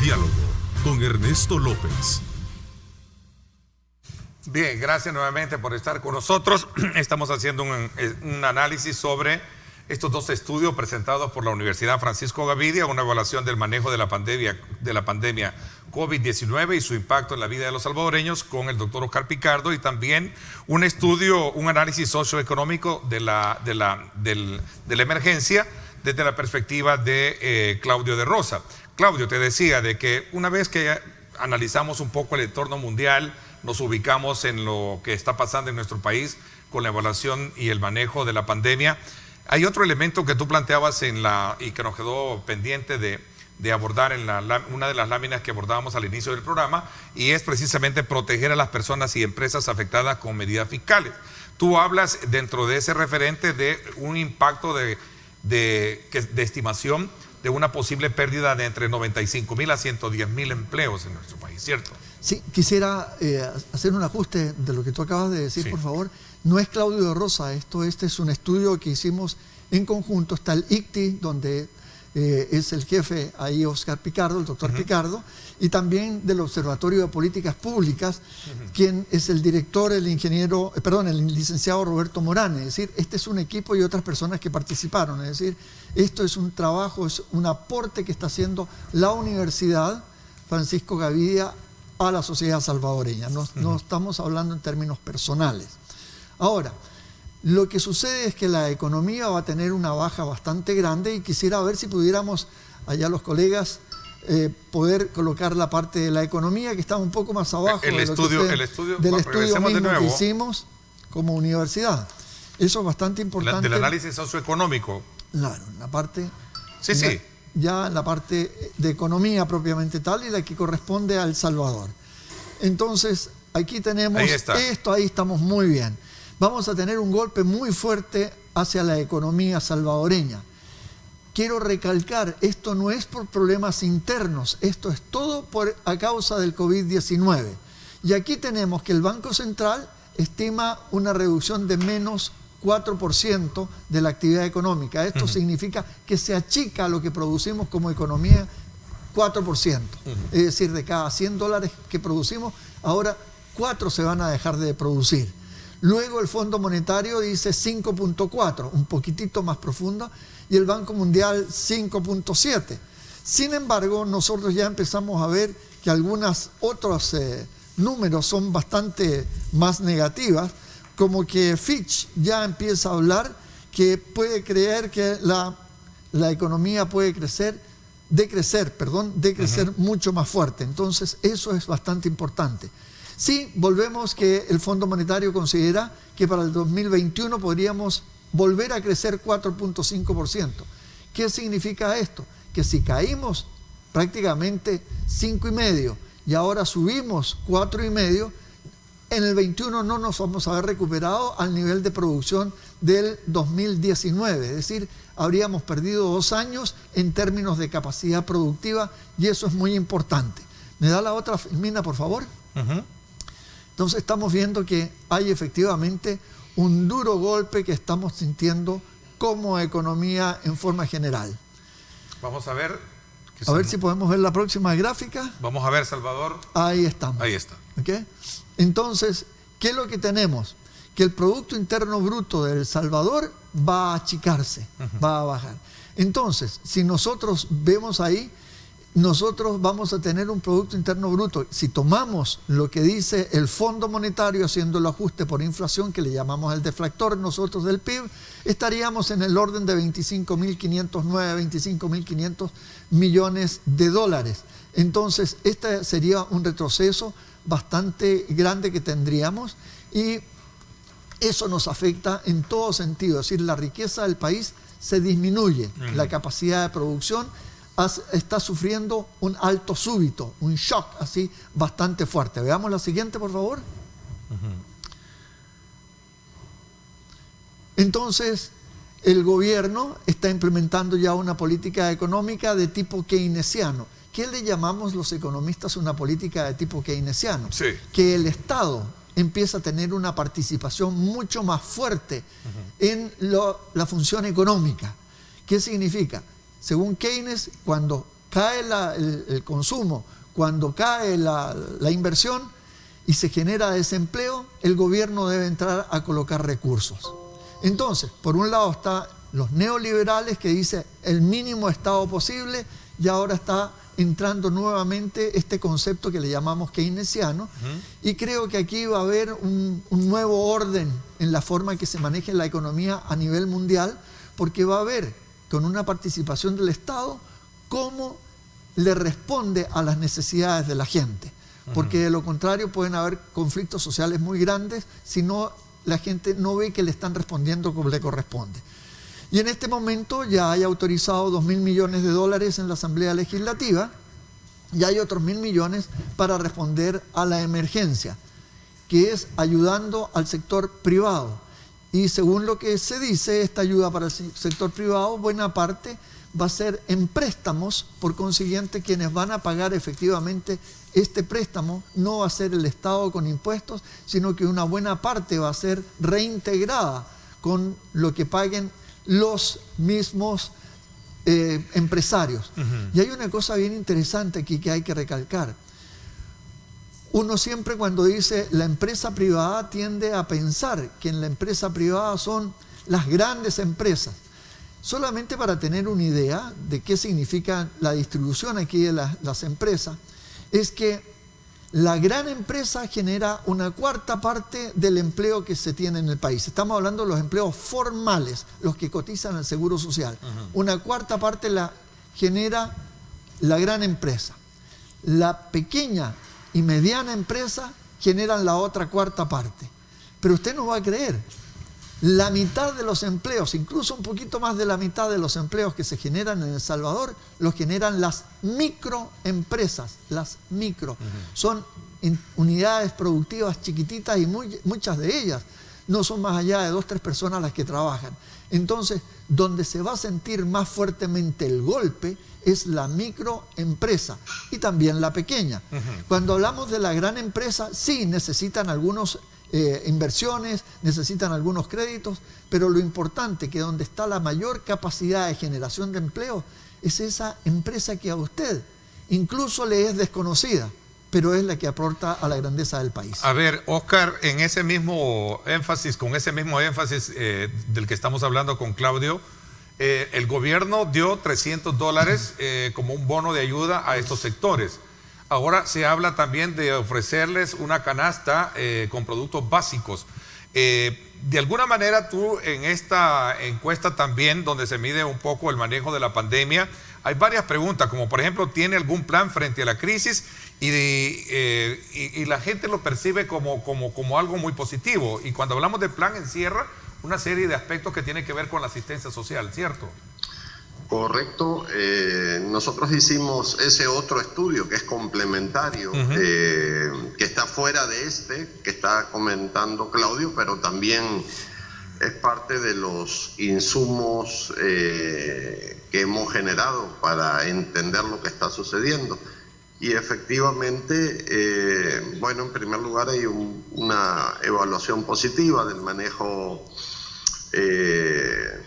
Diálogo con Ernesto López. Bien, gracias nuevamente por estar con nosotros. Estamos haciendo un análisis sobre estos dos estudios presentados por la Universidad Francisco Gavidia, una evaluación del manejo de la pandemia COVID-19 y su impacto en la vida de los salvadoreños con el doctor Oscar Picardo, y también un análisis socioeconómico de la emergencia desde la perspectiva de Claudio de Rosa. Claudio, te decía de que una vez que analizamos un poco el entorno mundial, nos ubicamos en lo que está pasando en nuestro país con la evaluación y el manejo de la pandemia. Hay otro elemento que tú planteabas y que nos quedó pendiente de abordar en una de las láminas que abordábamos al inicio del programa, y es precisamente proteger a las personas y empresas afectadas con medidas fiscales. Tú hablas dentro de ese referente de un impacto de estimación de una posible pérdida de entre 95,000 a 110,000 empleos en nuestro país, ¿cierto? Sí, quisiera hacer un ajuste de lo que tú acabas de decir, sí. Por favor. No es Claudio de Rosa, este es un estudio que hicimos en conjunto. Está el ICTI, donde es el jefe ahí Oscar Picardo, el doctor Picardo, y también del Observatorio de Políticas Públicas, quien es el director, el licenciado Roberto Morán. Es decir, este es un equipo y otras personas que participaron. Es decir, esto es un trabajo, es un aporte que está haciendo la Universidad Francisco Gavidia a la sociedad salvadoreña. No estamos hablando en términos personales. Ahora, lo que sucede es que la economía va a tener una baja bastante grande, y quisiera ver si pudiéramos, allá los colegas, poder colocar la parte de la economía que está un poco más abajo del estudio mismo que hicimos como universidad. Eso es bastante importante. Del análisis socioeconómico. Claro, la parte... Sí. Ya la parte de economía propiamente tal, y la que corresponde a El Salvador. Entonces, aquí tenemos esto, ahí estamos muy bien. Vamos a tener un golpe muy fuerte hacia la economía salvadoreña. Quiero recalcar, esto no es por problemas internos, esto es todo a causa del COVID-19. Y aquí tenemos que el Banco Central estima una reducción de menos 4% de la actividad económica. Esto significa que se achica lo que producimos como economía 4%. Es decir, de cada $100 que producimos, ahora 4 se van a dejar de producir. Luego el Fondo Monetario dice 5.4, un poquitito más profundo, y el Banco Mundial 5.7. Sin embargo, nosotros ya empezamos a ver que algunas otros números son bastante más negativas, como que Fitch ya empieza a hablar que puede creer que la economía puede decrecer mucho más fuerte. Entonces eso es bastante importante. Sí, volvemos que el Fondo Monetario considera que para el 2021 podríamos volver a crecer 4.5%. ¿Qué significa esto? Que si caímos prácticamente 5,5% y ahora subimos 4,5%, en el 21 no nos vamos a haber recuperado al nivel de producción del 2019. Es decir, habríamos perdido 2 años en términos de capacidad productiva y eso es muy importante. ¿Me da la otra, Filmina, por favor? Entonces estamos viendo que hay efectivamente un duro golpe que estamos sintiendo como economía en forma general. Vamos a ver. A ver si podemos ver la próxima gráfica. Vamos a ver, Salvador. Ahí estamos. Ahí está. ¿Okay? Entonces, ¿qué es lo que tenemos? Que el Producto Interno Bruto de El Salvador va a achicarse, va a bajar. Entonces, si nosotros vemos ahí, nosotros vamos a tener un Producto Interno Bruto. Si tomamos lo que dice el Fondo Monetario haciendo el ajuste por inflación, que le llamamos el deflactor nosotros del PIB, estaríamos en el orden de 25.509, 25.500 millones de dólares. Entonces, este sería un retroceso bastante grande que tendríamos y eso nos afecta en todo sentido. Es decir, la riqueza del país se disminuye, la capacidad de producción está sufriendo un alto súbito, un shock así bastante fuerte. Veamos la siguiente, por favor. Entonces, el gobierno está implementando ya una política económica de tipo keynesiano. ¿Qué le llamamos los economistas una política de tipo keynesiano? Sí. Que el Estado empieza a tener una participación mucho más fuerte en la función económica. ¿Qué significa? Según Keynes, cuando cae el consumo, cuando cae la inversión y se genera desempleo, el gobierno debe entrar a colocar recursos. Entonces, por un lado están los neoliberales que dicen el mínimo Estado posible y ahora está entrando nuevamente este concepto que le llamamos keynesiano y creo que aquí va a haber un nuevo orden en la forma en que se maneje la economía a nivel mundial, porque va a haber con una participación del Estado cómo le responde a las necesidades de la gente, porque de lo contrario pueden haber conflictos sociales muy grandes si no la gente no ve que le están respondiendo como le corresponde. Y en este momento ya hay autorizado 2.000 millones de dólares en la Asamblea Legislativa y hay otros 1.000 millones para responder a la emergencia, que es ayudando al sector privado. Y según lo que se dice, esta ayuda para el sector privado, buena parte va a ser en préstamos, por consiguiente quienes van a pagar efectivamente este préstamo no va a ser el Estado con impuestos, sino que una buena parte va a ser reintegrada con lo que paguen los mismos empresarios. Y hay una cosa bien interesante aquí que hay que recalcar. Uno siempre cuando dice la empresa privada tiende a pensar que en la empresa privada son las grandes empresas. Solamente para tener una idea de qué significa la distribución aquí de las empresas, es que la gran empresa genera una cuarta parte del empleo que se tiene en el país. Estamos hablando de los empleos formales, los que cotizan al Seguro Social. Una cuarta parte la genera la gran empresa. La pequeña y mediana empresa generan la otra cuarta parte. Pero usted no va a creer, la mitad de los empleos, incluso un poquito más de la mitad de los empleos que se generan en El Salvador, los generan las microempresas, las micro. Son unidades productivas chiquititas y muchas de ellas no son más allá de 2 o 3 personas las que trabajan. Entonces, donde se va a sentir más fuertemente el golpe es la microempresa y también la pequeña. Cuando hablamos de la gran empresa, sí necesitan algunos inversiones, necesitan algunos créditos, pero lo importante que donde está la mayor capacidad de generación de empleo es esa empresa que a usted incluso le es desconocida, pero es la que aporta a la grandeza del país. A ver, Oscar, en ese mismo énfasis, con ese mismo énfasis del que estamos hablando con Claudio, el gobierno dio $300 como un bono de ayuda a estos sectores. Ahora se habla también de ofrecerles una canasta con productos básicos. De alguna manera tú en esta encuesta también, donde se mide un poco el manejo de la pandemia, hay varias preguntas, como por ejemplo, ¿tiene algún plan frente a la crisis? Y la gente lo percibe como algo muy positivo. Y cuando hablamos de plan, encierra una serie de aspectos que tienen que ver con la asistencia social, ¿cierto? Correcto. Nosotros hicimos ese otro estudio que es complementario, que está fuera de que está comentando Claudio, pero también es parte de los insumos que hemos generado para entender lo que está sucediendo. Y efectivamente, bueno, en primer lugar hay una evaluación positiva del manejo de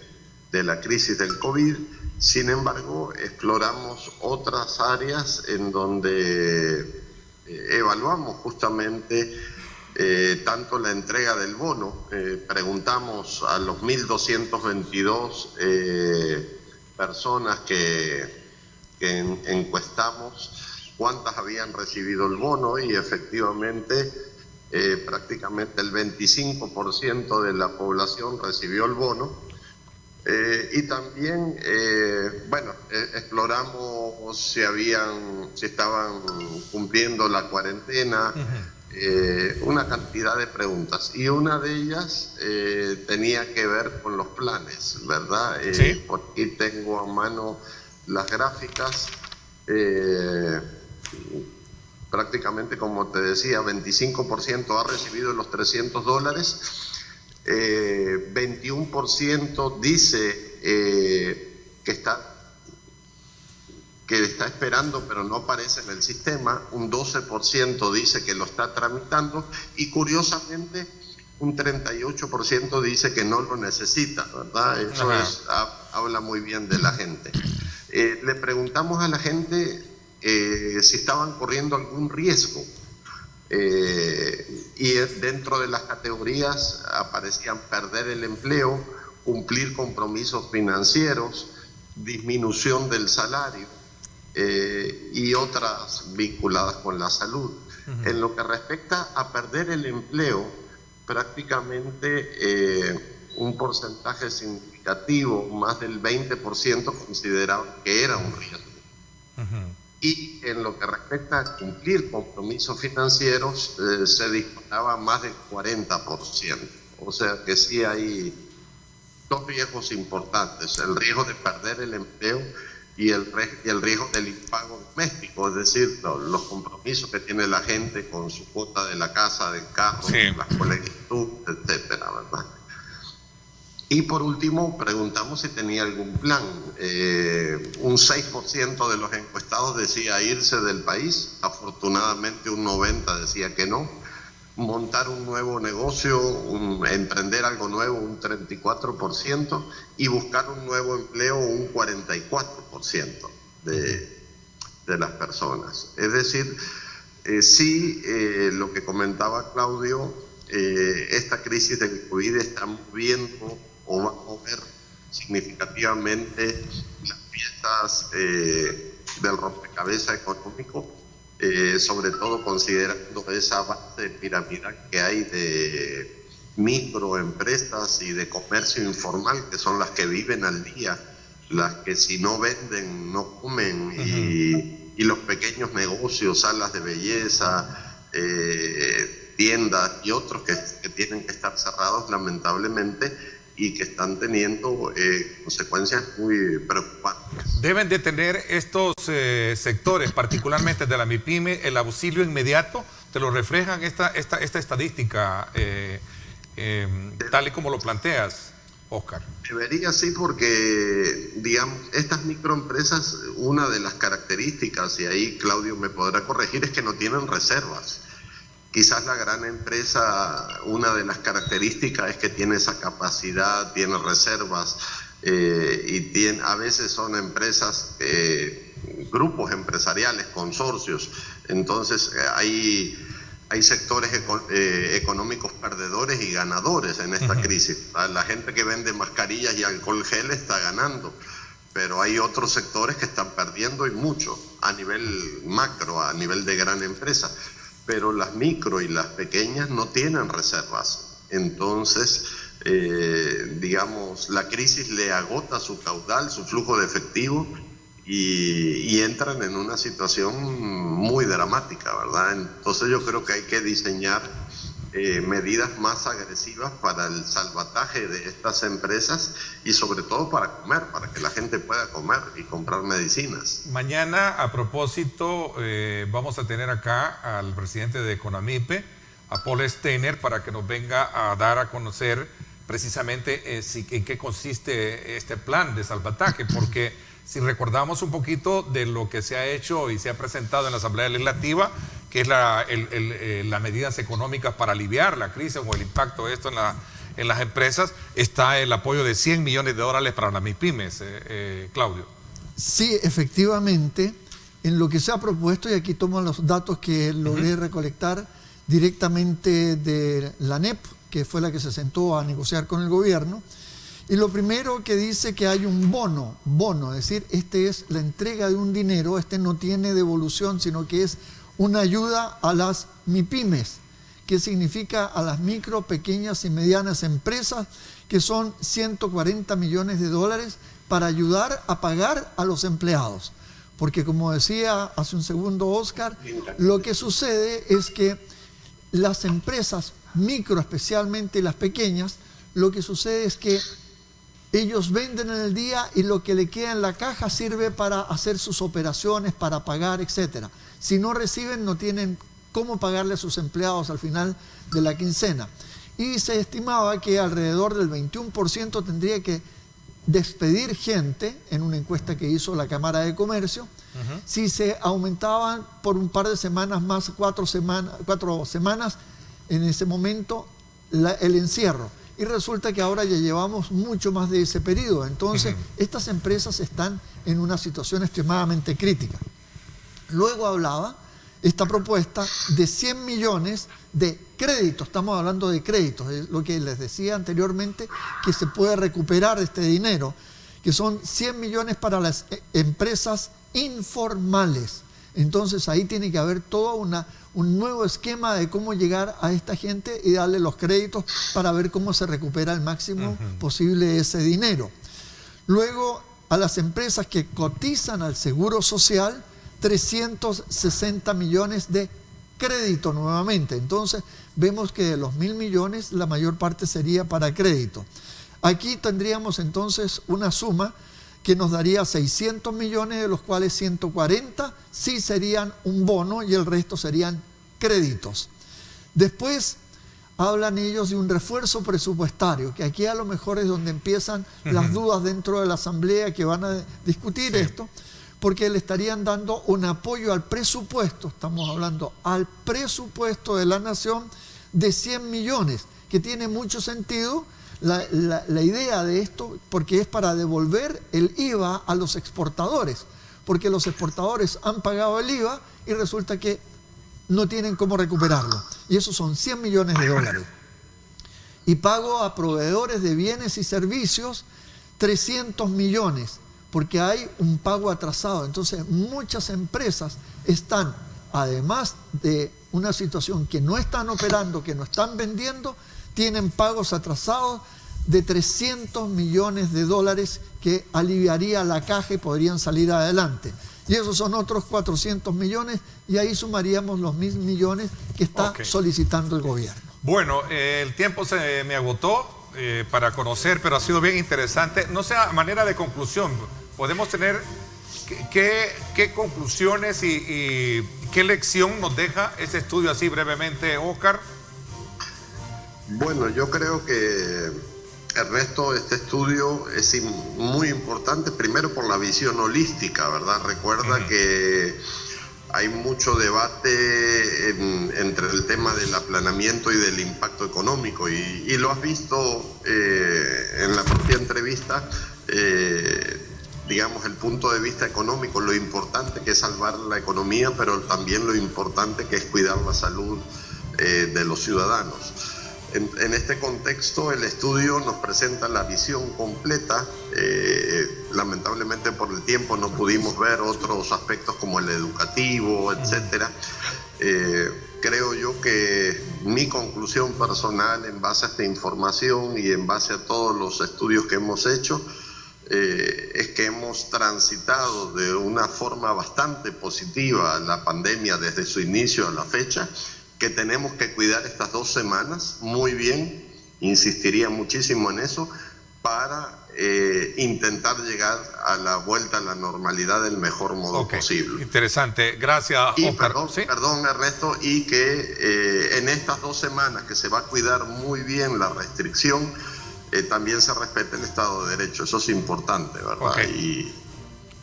la crisis del COVID. Sin embargo, exploramos otras áreas en donde evaluamos justamente tanto la entrega del bono. Preguntamos a los 1.222 personas que encuestamos cuántas habían recibido el bono, y efectivamente prácticamente el 25% de la población recibió el bono. Y también, bueno, exploramos si estaban cumpliendo la cuarentena, una cantidad de preguntas. Y una de ellas tenía que ver con los planes, ¿verdad? Sí. Por aquí tengo a mano las gráficas. Prácticamente, como te decía, 25% ha recibido los $300. 21% dice que está esperando pero no aparece en el sistema, un 12% dice que lo está tramitando, y curiosamente un 38% dice que no lo necesita, ¿verdad? Eso habla muy bien de la gente. Le preguntamos a la gente si estaban corriendo algún riesgo. Y dentro de las categorías aparecían perder el empleo, cumplir compromisos financieros, disminución del salario y otras vinculadas con la salud. En lo que respecta a perder el empleo, prácticamente un porcentaje significativo, más del 20%, consideraba que era un riesgo. Y en lo que respecta a cumplir compromisos financieros, se disparaba más del 40%. O sea que sí hay dos riesgos importantes: el riesgo de perder el empleo y el riesgo del impago doméstico, es decir, los compromisos que tiene la gente con su cuota de la casa, del carro, sí, las colegiaturas, etcétera, ¿verdad? Y por último, preguntamos si tenía algún plan. Un 6% de los encuestados decía irse del país, afortunadamente un 90% decía que no. Montar un nuevo negocio, emprender algo nuevo, un 34%, y buscar un nuevo empleo, un 44% de las personas. Es decir, sí, lo que comentaba Claudio, esta crisis del COVID está moviendo o va a mover significativamente las piezas del rompecabezas económico, sobre todo considerando esa base piramidal que hay de microempresas y de comercio informal, que son las que viven al día, las que si no venden no comen, y los pequeños negocios, salas de belleza, tiendas y otros que tienen que estar cerrados lamentablemente, y que están teniendo consecuencias muy preocupantes. ¿Deben de tener estos sectores, particularmente de la MIPYME, el auxilio inmediato? ¿Te lo reflejan esta estadística tal y como lo planteas, Oscar? Debería, sí, porque, digamos, estas microempresas, una de las características, y ahí Claudio me podrá corregir, es que no tienen reservas. Quizás la gran empresa, una de las características es que tiene esa capacidad, tiene reservas, y a veces son empresas, grupos empresariales, consorcios. Entonces hay sectores económicos perdedores y ganadores en esta crisis. La gente que vende mascarillas y alcohol gel está ganando, pero hay otros sectores que están perdiendo y mucho a nivel macro, a nivel de gran empresa, pero las micro y las pequeñas no tienen reservas. Entonces, digamos, la crisis le agota su caudal, su flujo de efectivo y entran en una situación muy dramática, ¿verdad? Entonces yo creo que hay que diseñar medidas más agresivas para el salvataje de estas empresas y sobre todo para comer, para que la gente pueda comer y comprar medicinas. Mañana, a propósito, vamos a tener acá al presidente de Conamipe, a Paul Steiner, para que nos venga a dar a conocer precisamente en qué consiste este plan de salvataje, porque si recordamos un poquito de lo que se ha hecho y se ha presentado en la Asamblea Legislativa, que es las medidas económicas para aliviar la crisis o el impacto de esto en las empresas, está el apoyo de $100 millones para las MIPYMES, Claudio. Sí, efectivamente, en lo que se ha propuesto, y aquí tomo los datos que logré recolectar directamente de la ANEP, que fue la que se sentó a negociar con el gobierno, y lo primero que dice que hay un bono, es decir, este es la entrega de un dinero, este no tiene devolución, sino que es una ayuda a las MIPYMES, que significa a las micro, pequeñas y medianas empresas, que son $140 millones para ayudar a pagar a los empleados. Porque como decía hace un segundo Oscar, lo que sucede es que las empresas micro, especialmente las pequeñas, lo que sucede es que ellos venden en el día y lo que le queda en la caja sirve para hacer sus operaciones, para pagar, etc. Si no reciben, no tienen cómo pagarle a sus empleados al final de la quincena. Y se estimaba que alrededor del 21% tendría que despedir gente, en una encuesta que hizo la Cámara de Comercio, si se aumentaban por un par de semanas más, 4 semanas, en ese momento, el encierro. Y resulta que ahora ya llevamos mucho más de ese periodo. Entonces, estas empresas están en una situación extremadamente crítica. Luego hablaba esta propuesta de 100 millones de créditos. Estamos hablando de créditos, es lo que les decía anteriormente, que se puede recuperar este dinero, que son 100 millones para las empresas informales. Entonces, ahí tiene que haber todo un nuevo esquema de cómo llegar a esta gente y darle los créditos para ver cómo se recupera el máximo posible ese dinero. Luego, a las empresas que cotizan al Seguro Social, 360 millones de crédito nuevamente. Entonces, vemos que de los 1.000 millones, la mayor parte sería para crédito. Aquí tendríamos entonces una suma que nos daría 600 millones, de los cuales 140 sí serían un bono y el resto serían créditos. Después hablan ellos de un refuerzo presupuestario, que aquí a lo mejor es donde empiezan las dudas dentro de la Asamblea, que van a discutir esto, porque le estarían dando un apoyo al presupuesto, estamos hablando al presupuesto de la Nación, de 100 millones, que tiene mucho sentido. La idea de esto, porque es para devolver el IVA a los exportadores, porque los exportadores han pagado el IVA y resulta que no tienen cómo recuperarlo. Y esos son 100 millones de dólares. Y pago a proveedores de bienes y servicios 300 millones, porque hay un pago atrasado. Entonces, muchas empresas están, además de una situación que no están operando, que no están vendiendo, tienen pagos atrasados de 300 millones de dólares que aliviaría la caja y podrían salir adelante. Y esos son otros 400 millones y ahí sumaríamos los 1.000 millones que está solicitando el gobierno. Bueno, el tiempo se me agotó para conocer, pero ha sido bien interesante. No sé, a manera de conclusión, podemos tener qué conclusiones y qué lección nos deja ese estudio así brevemente, Oscar. Bueno, yo creo que, Ernesto, este estudio es muy importante, primero por la visión holística, ¿verdad? Recuerda que hay mucho debate entre el tema del aplanamiento y del impacto económico, y lo has visto en la propia entrevista, digamos, el punto de vista económico, lo importante que es salvar la economía, pero también lo importante que es cuidar la salud de los ciudadanos. En este contexto, el estudio nos presenta la visión completa. Lamentablemente por el tiempo no pudimos ver otros aspectos como el educativo, etcétera. Creo yo que mi conclusión personal en base a esta información y en base a todos los estudios que hemos hecho es que hemos transitado de una forma bastante positiva la pandemia desde su inicio a la fecha, que tenemos que cuidar estas 2 semanas muy bien, insistiría muchísimo en eso, para intentar llegar a la vuelta a la normalidad del mejor modo posible. Interesante, gracias. Y perdón Ernesto, y que en estas 2 semanas que se va a cuidar muy bien la restricción, también se respete el Estado de Derecho, eso es importante, ¿verdad?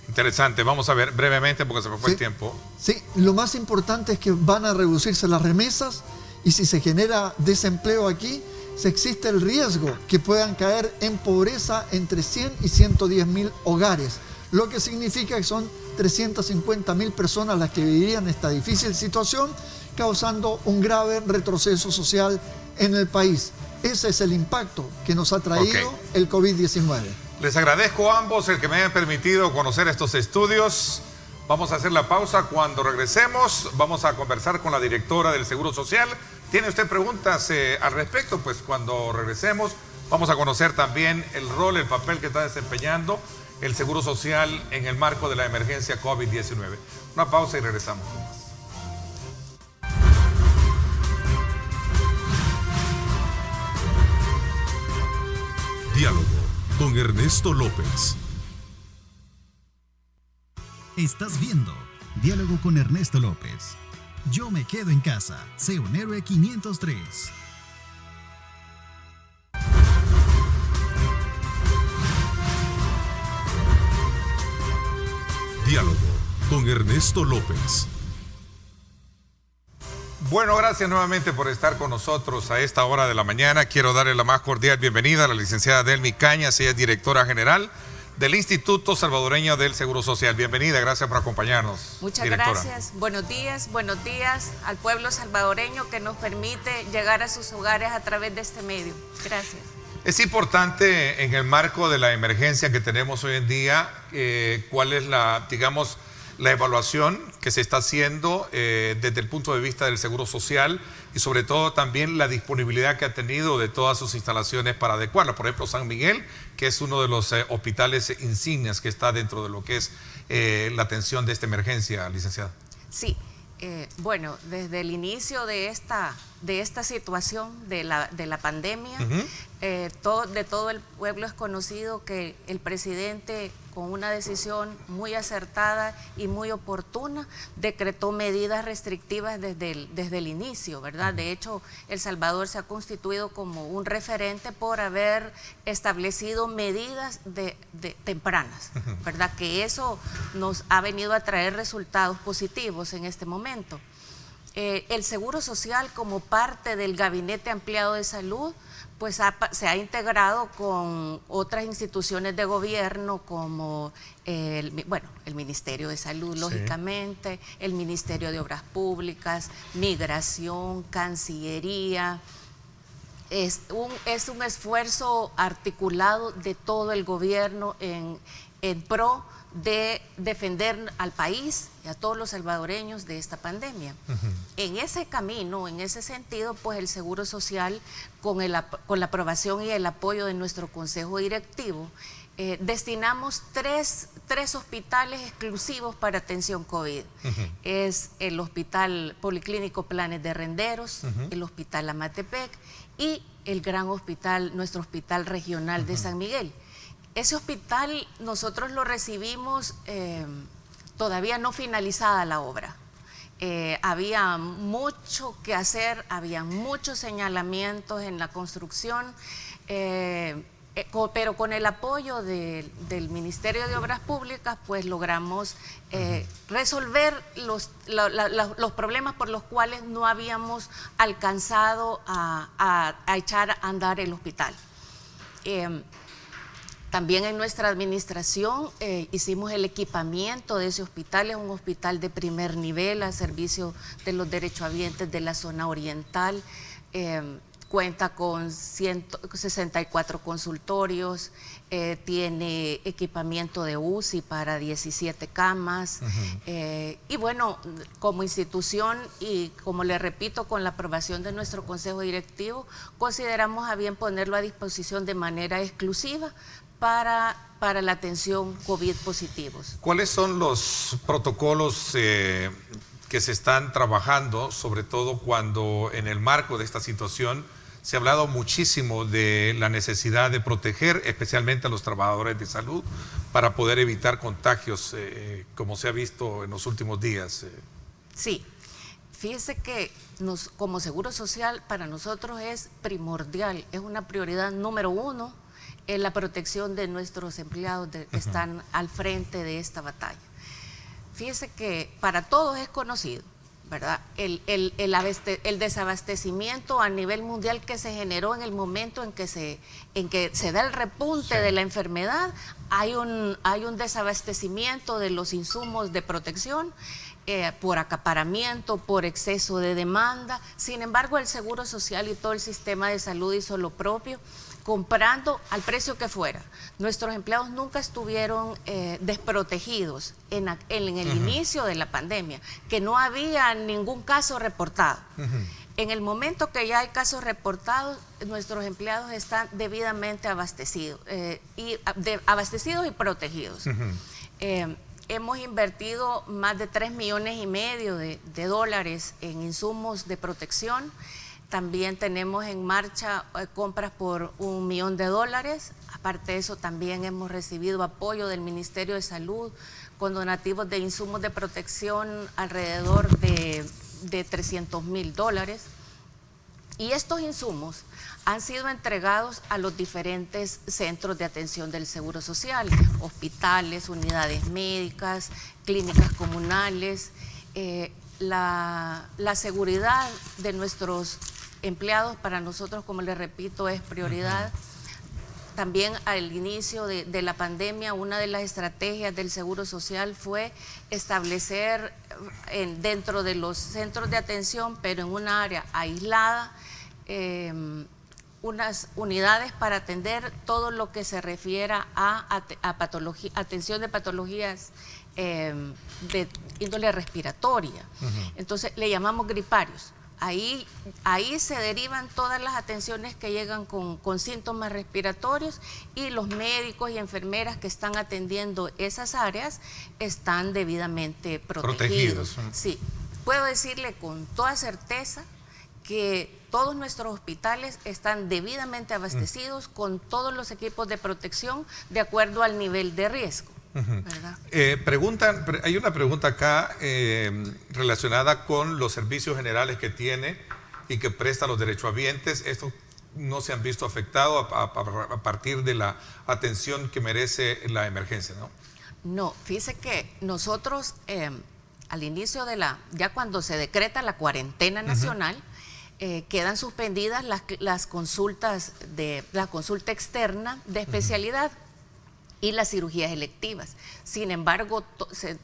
Interesante, vamos a ver brevemente porque se me fue el tiempo. Sí, lo más importante es que van a reducirse las remesas y si se genera desempleo aquí, se existe el riesgo que puedan caer en pobreza entre 100 y 110 mil hogares, lo que significa que son 350.000 personas las que vivirían esta difícil situación, causando un grave retroceso social en el país. Ese es el impacto que nos ha traído el COVID-19. Les agradezco a ambos el que me hayan permitido conocer estos estudios. Vamos a hacer la pausa. Cuando regresemos, vamos a conversar con la directora del Seguro Social. ¿Tiene usted preguntas al respecto? Pues cuando regresemos, vamos a conocer también el rol, el papel que está desempeñando el Seguro Social en el marco de la emergencia COVID-19. Una pausa y regresamos. Diálogo con Ernesto López. Estás viendo Diálogo con Ernesto López. Yo me quedo en casa. Sé un héroe 503. Diálogo con Ernesto López. Bueno, gracias nuevamente por estar con nosotros a esta hora de la mañana. Quiero darle la más cordial bienvenida a la licenciada Delmi Cañas, ella es directora general del Instituto Salvadoreño del Seguro Social. Bienvenida, gracias por acompañarnos. Muchas directora. gracias. Buenos días al pueblo salvadoreño que nos permite llegar a sus hogares a través de este medio. Gracias. Es importante en el marco de la emergencia que tenemos hoy en día, cuál es la evaluación que se está haciendo desde el punto de vista del Seguro Social y sobre todo también la disponibilidad que ha tenido de todas sus instalaciones para adecuarlas. Por ejemplo, San Miguel, que es uno de los hospitales insignias que está dentro de lo que es la atención de esta emergencia, licenciada. Sí, bueno, desde el inicio de esta situación de la pandemia, de todo el pueblo es conocido que el presidente, con una decisión muy acertada y muy oportuna, decretó medidas restrictivas desde el inicio, ¿verdad? De hecho, El Salvador se ha constituido como un referente por haber establecido medidas tempranas, ¿verdad? Que eso nos ha venido a traer resultados positivos en este momento. El Seguro Social, como parte del Gabinete Ampliado de Salud, pues se ha integrado con otras instituciones de gobierno como el Ministerio de Salud, lógicamente, el Ministerio de Obras Públicas, Migración, Cancillería. Es un esfuerzo articulado de todo el gobierno en pro de defender al país y a todos los salvadoreños de esta pandemia. En ese camino, en ese sentido, pues el Seguro Social, con la aprobación y el apoyo de nuestro Consejo Directivo, destinamos tres hospitales exclusivos para atención COVID. Es el Hospital Policlínico Planes de Renderos, el Hospital Amatepec y el gran hospital, nuestro Hospital Regional de San Miguel. Ese hospital nosotros lo recibimos todavía no finalizada la obra. Había mucho que hacer, había muchos señalamientos en la construcción, pero con el apoyo del Ministerio de Obras Públicas, pues logramos resolver los problemas por los cuales no habíamos alcanzado a echar a andar el hospital. También en nuestra administración hicimos el equipamiento de ese hospital. Es un hospital de primer nivel a servicio de los derechohabientes de la zona oriental. cuenta con 164 consultorios, tiene equipamiento de UCI para 17 camas. Y bueno, como institución y como le repito, con la aprobación de nuestro Consejo Directivo, consideramos a bien ponerlo a disposición de manera exclusiva para la atención COVID positivos. ¿Cuáles son los protocolos que se están trabajando, sobre todo cuando en el marco de esta situación se ha hablado muchísimo de la necesidad de proteger especialmente a los trabajadores de salud para poder evitar contagios, como se ha visto en los últimos días? Sí, fíjese que como Seguro Social para nosotros es primordial, es una prioridad número 1 en la protección de nuestros empleados que están al frente de esta batalla. Fíjese que para todos es conocido, ¿verdad? El desabastecimiento a nivel mundial que se generó en el momento en que se da el repunte de la enfermedad. Hay un desabastecimiento de los insumos de protección por acaparamiento, por exceso de demanda. Sin embargo, el Seguro Social y todo el sistema de salud hizo lo propio, comprando al precio que fuera. Nuestros empleados nunca estuvieron desprotegidos en el inicio de la pandemia, que no había ningún caso reportado. En el momento que ya hay casos reportados, nuestros empleados están debidamente abastecidos, abastecidos y protegidos. Hemos invertido más de $3,5 millones de dólares en insumos de protección. También tenemos en marcha compras por $1 millón. Aparte de eso, también hemos recibido apoyo del Ministerio de Salud con donativos de insumos de protección alrededor de $300,000. Y estos insumos han sido entregados a los diferentes centros de atención del Seguro Social, hospitales, unidades médicas, clínicas comunales. La seguridad de nuestros empleados para nosotros, como les repito, es prioridad. También al inicio de la pandemia, una de las estrategias del Seguro Social fue establecer dentro de los centros de atención, pero en una área aislada, unas unidades para atender todo lo que se refiera a atención de patologías de índole respiratoria. Entonces le llamamos griparios. Ahí se derivan todas las atenciones que llegan con síntomas respiratorios, y los médicos y enfermeras que están atendiendo esas áreas están debidamente protegidos. Sí, puedo decirle con toda certeza que todos nuestros hospitales están debidamente abastecidos con todos los equipos de protección de acuerdo al nivel de riesgo. Hay una pregunta acá relacionada con los servicios generales que tiene y que presta a los derechohabientes. ¿Estos no se han visto afectados a partir de la atención que merece la emergencia, no? No, fíjese que nosotros al inicio ya cuando se decreta la cuarentena nacional, quedan suspendidas las consultas la consulta externa de especialidad y las cirugías electivas. Sin embargo,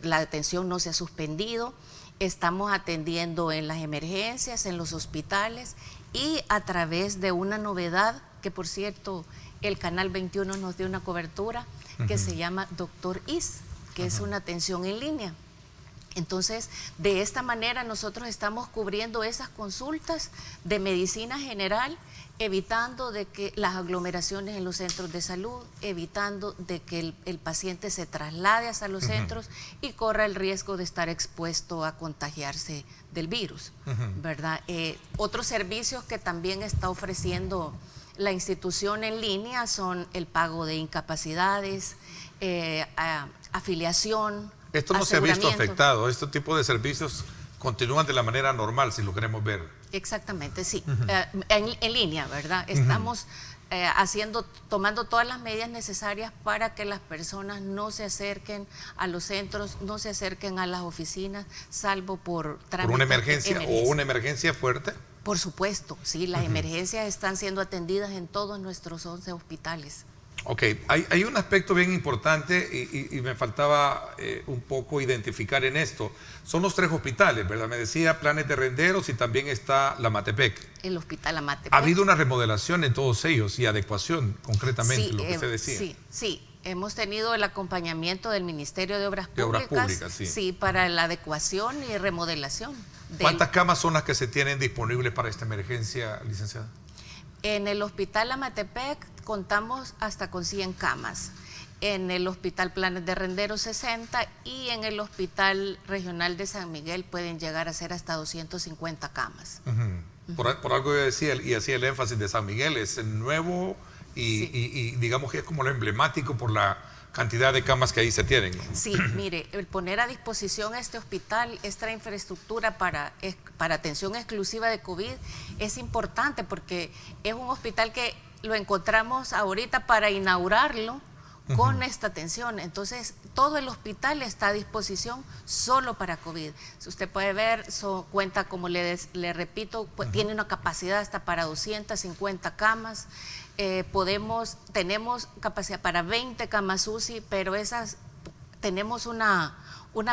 la atención no se ha suspendido. Estamos atendiendo en las emergencias, en los hospitales, y a través de una novedad que, por cierto, el Canal 21 nos dio una cobertura que se llama Doctor Is, que es una atención en línea. Entonces, de esta manera nosotros estamos cubriendo esas consultas de medicina general, evitando de que las aglomeraciones en los centros de salud, evitando de que el paciente se traslade hasta los centros y corra el riesgo de estar expuesto a contagiarse del virus, ¿verdad? Otros servicios que también está ofreciendo la institución en línea son el pago de incapacidades, afiliación. Esto no se ha visto afectado, este tipo de servicios continúan de la manera normal, si lo queremos ver. Exactamente, sí, en línea, ¿verdad? Estamos tomando todas las medidas necesarias para que las personas no se acerquen a los centros, no se acerquen a las oficinas, salvo por trámites. ¿Por una emergencia o una emergencia fuerte? Por supuesto, sí, las emergencias están siendo atendidas en todos nuestros 11 hospitales. Ok, hay un aspecto bien importante y me faltaba un poco identificar en esto. Son los 3 hospitales, ¿verdad? Me decía Planes de Renderos y también está la Matepec. El hospital Amatepec. ¿Ha habido una remodelación en todos ellos y adecuación concretamente, Sí, lo que usted decía? Sí. Hemos tenido el acompañamiento del Ministerio de Obras Públicas. De Obras Públicas, sí. Sí, para la adecuación y remodelación. ¿Cuántas camas son las que se tienen disponibles para esta emergencia, licenciada? En el hospital Amatepec contamos hasta con 100 camas. En el hospital Planes de Renderos 60 y en el hospital regional de San Miguel pueden llegar a ser hasta 250 camas. Por algo yo decía y hacía el énfasis de San Miguel, es el nuevo y digamos que es como lo emblemático por la cantidad de camas que ahí se tienen, ¿no? Sí, mire, el poner a disposición este hospital, esta infraestructura para atención exclusiva de COVID es importante porque es un hospital que lo encontramos ahorita para inaugurarlo con esta atención. Entonces, todo el hospital está a disposición solo para COVID. Si usted puede ver, cuenta, como le repito, pues, tiene una capacidad hasta para 250 camas. Tenemos capacidad para 20 camas UCI, pero tenemos una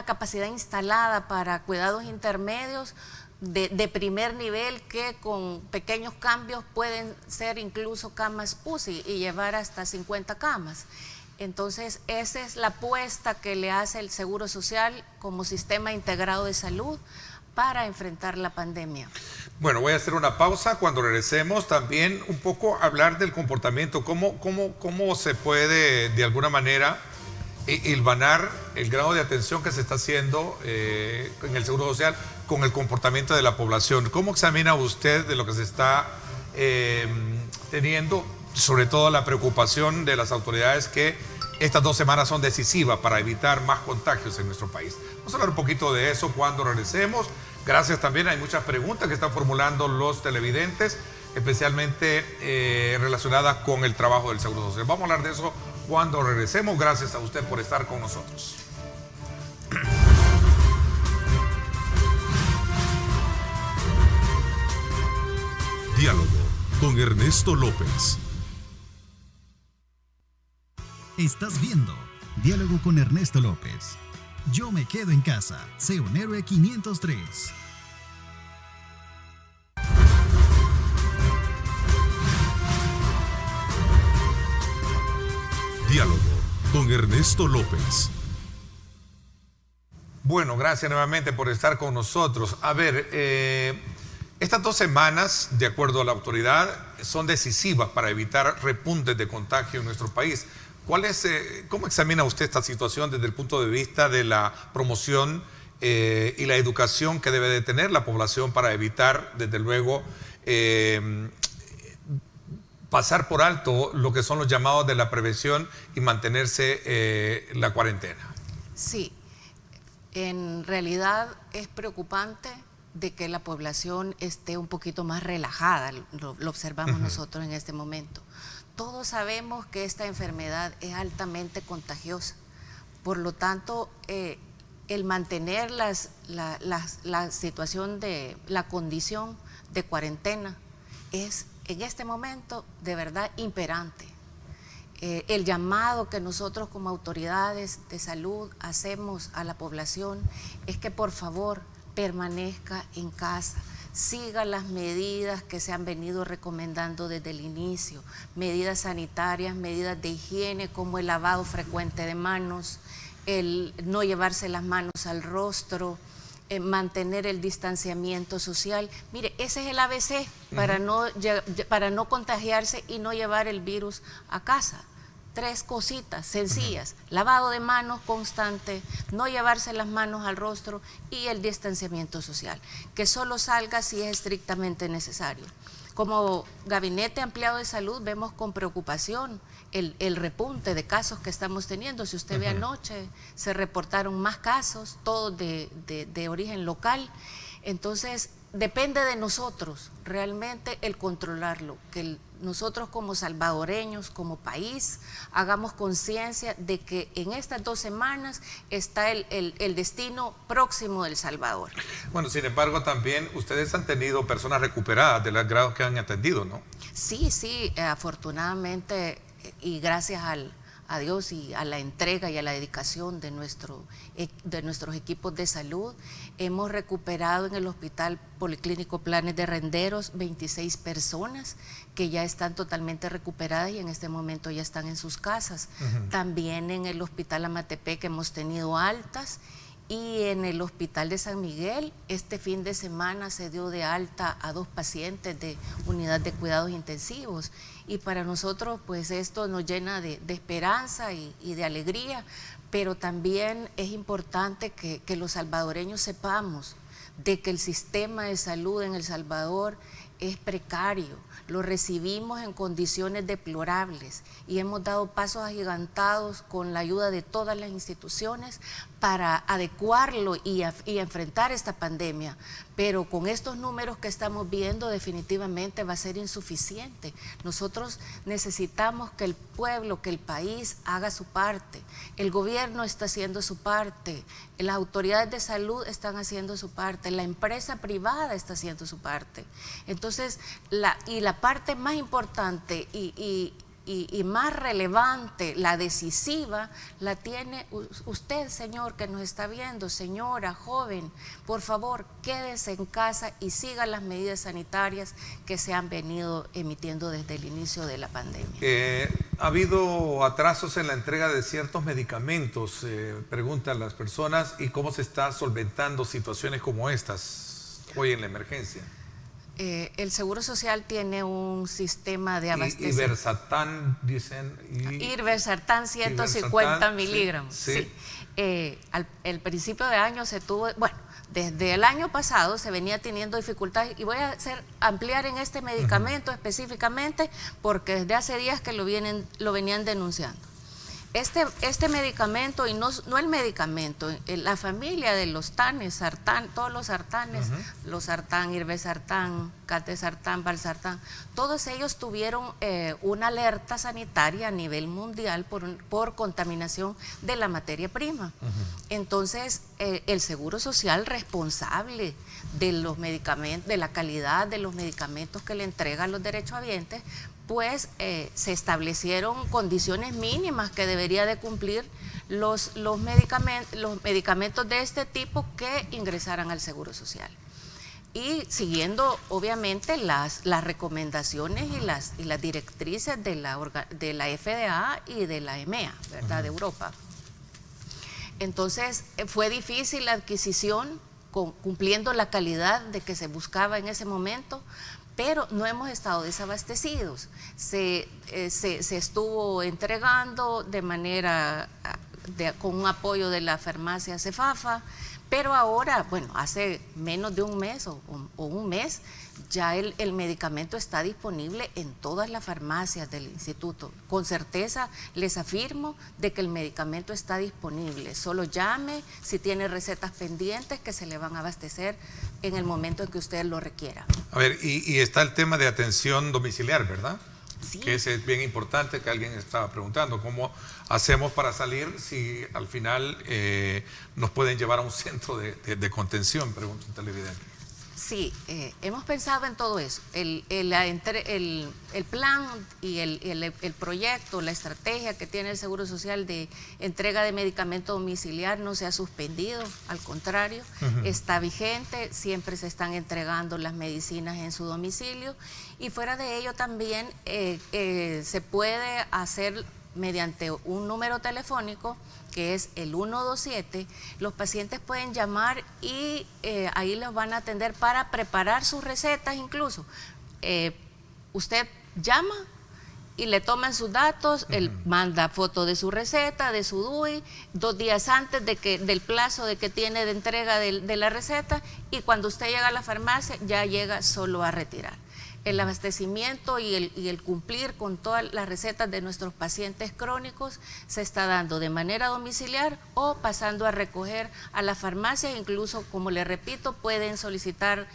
capacidad instalada para cuidados intermedios de primer nivel que con pequeños cambios pueden ser incluso camas UCI y llevar hasta 50 camas. Entonces, esa es la apuesta que le hace el Seguro Social como sistema integrado de salud para enfrentar la pandemia. Bueno, voy a hacer una pausa. Cuando regresemos, también un poco hablar del comportamiento, cómo se puede de alguna manera hilvanar el grado de atención que se está haciendo en el Seguro Social con el comportamiento de la población. ¿Cómo examina usted de lo que se está teniendo, sobre todo la preocupación de las autoridades que estas 2 semanas son decisivas para evitar más contagios en nuestro país? Vamos a hablar un poquito de eso cuando regresemos. Gracias también, hay muchas preguntas que están formulando los televidentes, especialmente relacionadas con el trabajo del Seguro Social. Vamos a hablar de eso cuando regresemos. Gracias a usted por estar con nosotros. Diálogo con Ernesto López. Estás viendo Diálogo con Ernesto López. Yo me quedo en casa. Sé un héroe 503. Diálogo con Ernesto López. Bueno, gracias nuevamente por estar con nosotros. A ver, estas 2 semanas, de acuerdo a la autoridad, son decisivas para evitar repuntes de contagio en nuestro país. ¿Cómo examina usted esta situación desde el punto de vista de la promoción y la educación que debe de tener la población para evitar, desde luego, pasar por alto lo que son los llamados de la prevención y mantenerse la cuarentena? Sí, en realidad es preocupante de que la población esté un poquito más relajada, lo observamos nosotros en este momento. Todos sabemos que esta enfermedad es altamente contagiosa, por lo tanto, el mantener la situación de la condición de cuarentena es en este momento de verdad imperante. El llamado que nosotros como autoridades de salud hacemos a la población es que por favor permanezca en casa, siga las medidas que se han venido recomendando desde el inicio, medidas sanitarias, medidas de higiene como el lavado frecuente de manos, el no llevarse las manos al rostro, mantener el distanciamiento social. Mire, ese es el ABC para no contagiarse y no llevar el virus a casa. 3 cositas sencillas: lavado de manos constante, no llevarse las manos al rostro y el distanciamiento social, que solo salga si es estrictamente necesario. Como Gabinete Ampliado de Salud vemos con preocupación el repunte de casos que estamos teniendo. Si usted ve anoche, se reportaron más casos, todos de origen local. Entonces, depende de nosotros realmente el controlarlo, que nosotros como salvadoreños, como país, hagamos conciencia de que en estas 2 semanas está el destino próximo del Salvador. Bueno, sin embargo, también ustedes han tenido personas recuperadas de los grados que han atendido, ¿no? Sí, afortunadamente y gracias a Dios y a la entrega y a la dedicación de nuestros equipos de salud, hemos recuperado en el Hospital Policlínico Planes de Renderos 26 personas que ya están totalmente recuperadas y en este momento ya están en sus casas. También en el Hospital Amatepec hemos tenido altas, y en el Hospital de San Miguel este fin de semana se dio de alta a 2 pacientes de unidad de cuidados intensivos, y para nosotros pues esto nos llena de esperanza y de alegría, pero también es importante que los salvadoreños sepamos de que el sistema de salud en El Salvador es precario, lo recibimos en condiciones deplorables y hemos dado pasos agigantados con la ayuda de todas las instituciones para adecuarlo y enfrentar esta pandemia, pero con estos números que estamos viendo definitivamente va a ser insuficiente. Nosotros necesitamos que el pueblo, que el país haga su parte, el gobierno está haciendo su parte, las autoridades de salud están haciendo su parte, la empresa privada está haciendo su parte. Entonces, la parte más importante y más relevante, la decisiva, la tiene usted, señor, que nos está viendo, señora, joven. Por favor, quédese en casa y siga las medidas sanitarias que se han venido emitiendo desde el inicio de la pandemia. ¿Ha habido atrasos en la entrega de ciertos medicamentos? Preguntan las personas, ¿y cómo se está solventando situaciones como estas hoy en la emergencia? El Seguro Social tiene un sistema de abastecimiento. Irbesartán, dicen. Irbesartán 150 miligramos. Sí. Al principio de año se tuvo, bueno, desde el año pasado se venía teniendo dificultades, y voy a ampliar en este medicamento específicamente porque desde hace días que lo venían denunciando. Este medicamento, y no el medicamento, la familia de los tanes, sartán, todos los sartanes, los sartán, irbesartán, catesartán, valsartán, todos ellos tuvieron una alerta sanitaria a nivel mundial por contaminación de la materia prima. Entonces, el Seguro Social, responsable de los medicamentos, de la calidad de los medicamentos que le entrega a los derechohabientes, pues se establecieron condiciones mínimas que debería de cumplir los medicamentos de este tipo que ingresaran al Seguro Social. Y siguiendo obviamente las recomendaciones y las directrices de la FDA y de la EMEA, ¿verdad?, de Europa. Entonces fue difícil la adquisición, cumpliendo la calidad de que se buscaba en ese momento, pero no hemos estado desabastecidos. Se estuvo entregando de manera, con un apoyo de la farmacia Cefafa, pero ahora, bueno, hace menos de un mes o un mes, ya el medicamento está disponible en todas las farmacias del instituto. Con certeza les afirmo de que el medicamento está disponible. Solo llame si tiene recetas pendientes, que se le van a abastecer en el momento en que usted lo requiera. A ver, y está el tema de atención domiciliar, ¿verdad? Sí. Que ese es bien importante, que alguien estaba preguntando, ¿cómo hacemos para salir si al final nos pueden llevar a un centro de contención? Pregunta un televidente. Sí, hemos pensado en todo eso. El plan y el proyecto, la estrategia que tiene el Seguro Social de entrega de medicamento domiciliar no se ha suspendido, al contrario, está vigente, siempre se están entregando las medicinas en su domicilio, y fuera de ello también se puede hacer mediante un número telefónico que es el 127, los pacientes pueden llamar y ahí los van a atender para preparar sus recetas incluso. Usted llama y le toman sus datos, él manda foto de su receta, de su DUI, 2 días antes del plazo de que tiene de entrega de la receta, y cuando usted llega a la farmacia ya llega solo a retirar. El abastecimiento y el cumplir con todas las recetas de nuestros pacientes crónicos se está dando de manera domiciliar o pasando a recoger a la farmacia. Incluso, como le repito, pueden solicitar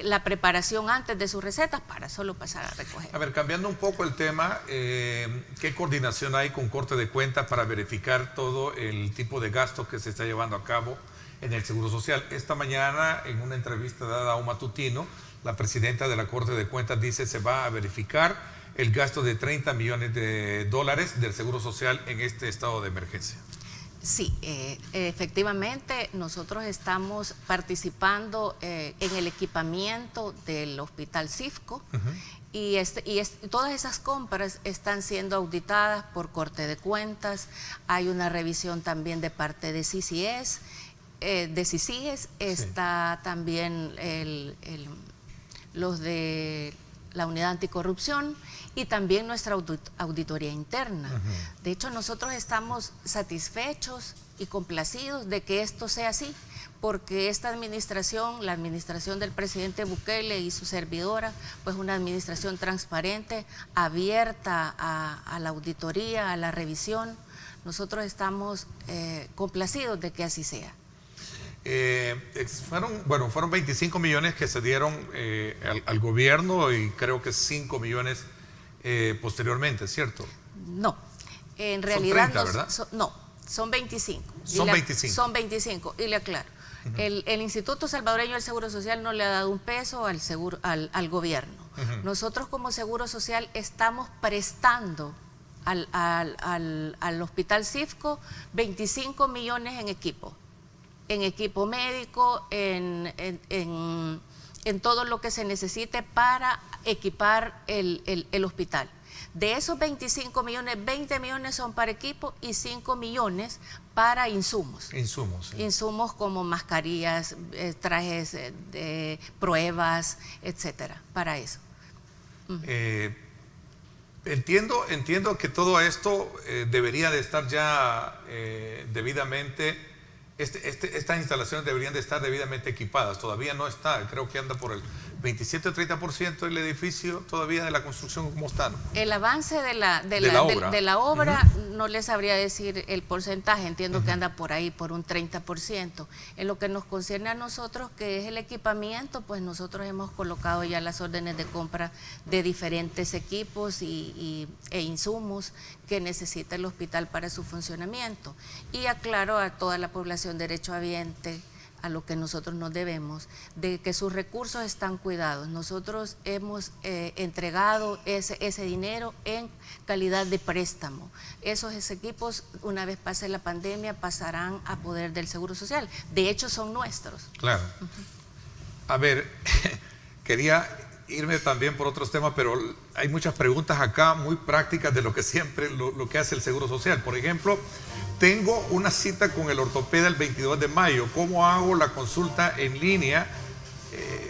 la preparación antes de sus recetas para solo pasar a recoger. A ver, cambiando un poco el tema, ¿qué coordinación hay con Corte de Cuentas para verificar todo el tipo de gasto que se está llevando a cabo en el Seguro Social? Esta mañana, en una entrevista dada a un matutino, la presidenta de la Corte de Cuentas dice se va a verificar el gasto de $30 millones del Seguro Social en este estado de emergencia. Sí, efectivamente nosotros estamos participando en el equipamiento del Hospital Cifco. Y todas esas compras están siendo auditadas por Corte de Cuentas. Hay una revisión también de parte de CICIES. Está también los de la Unidad Anticorrupción y también nuestra auditoría interna. De hecho, nosotros estamos satisfechos y complacidos de que esto sea así, porque esta administración, la administración del presidente Bukele y su servidora, pues una administración transparente, abierta a la auditoría, a la revisión. Nosotros estamos complacidos de que así sea. Fueron 25 millones que se dieron al gobierno y creo que 5 millones posteriormente, ¿cierto? No, en realidad son 30, no, son 25. Son 25. Son 25, y le aclaro. El Instituto Salvadoreño del Seguro Social no le ha dado un peso al gobierno. Nosotros como Seguro Social estamos prestando al Hospital Cifco 25 millones en equipo médico, en todo lo que se necesite para equipar el hospital. De esos 25 millones, 20 millones son para equipo y 5 millones para insumos. Insumos como mascarillas, trajes de pruebas, etcétera, para eso. Entiendo que todo esto debería de estar ya debidamente. Estas instalaciones deberían de estar debidamente equipadas. Todavía no está, creo que anda por el 27 o 30% del edificio todavía de la construcción como está, ¿no? El avance de la obra no les sabría decir el porcentaje, entiendo que anda por ahí, por un 30%. En lo que nos concierne a nosotros, que es el equipamiento, pues nosotros hemos colocado ya las órdenes de compra de diferentes equipos e insumos que necesita el hospital para su funcionamiento. Y aclaro a toda la población derechohabiente, a lo que nosotros nos debemos, de que sus recursos están cuidados. Nosotros hemos entregado ese dinero en calidad de préstamo. Esos equipos, una vez pase la pandemia, pasarán a poder del Seguro Social. De hecho, son nuestros. Claro. A ver, quería irme también por otros temas, pero hay muchas preguntas acá muy prácticas de lo que siempre, lo que hace el Seguro Social. Por ejemplo, tengo una cita con el ortopeda el 22 de mayo. ¿Cómo hago la consulta en línea?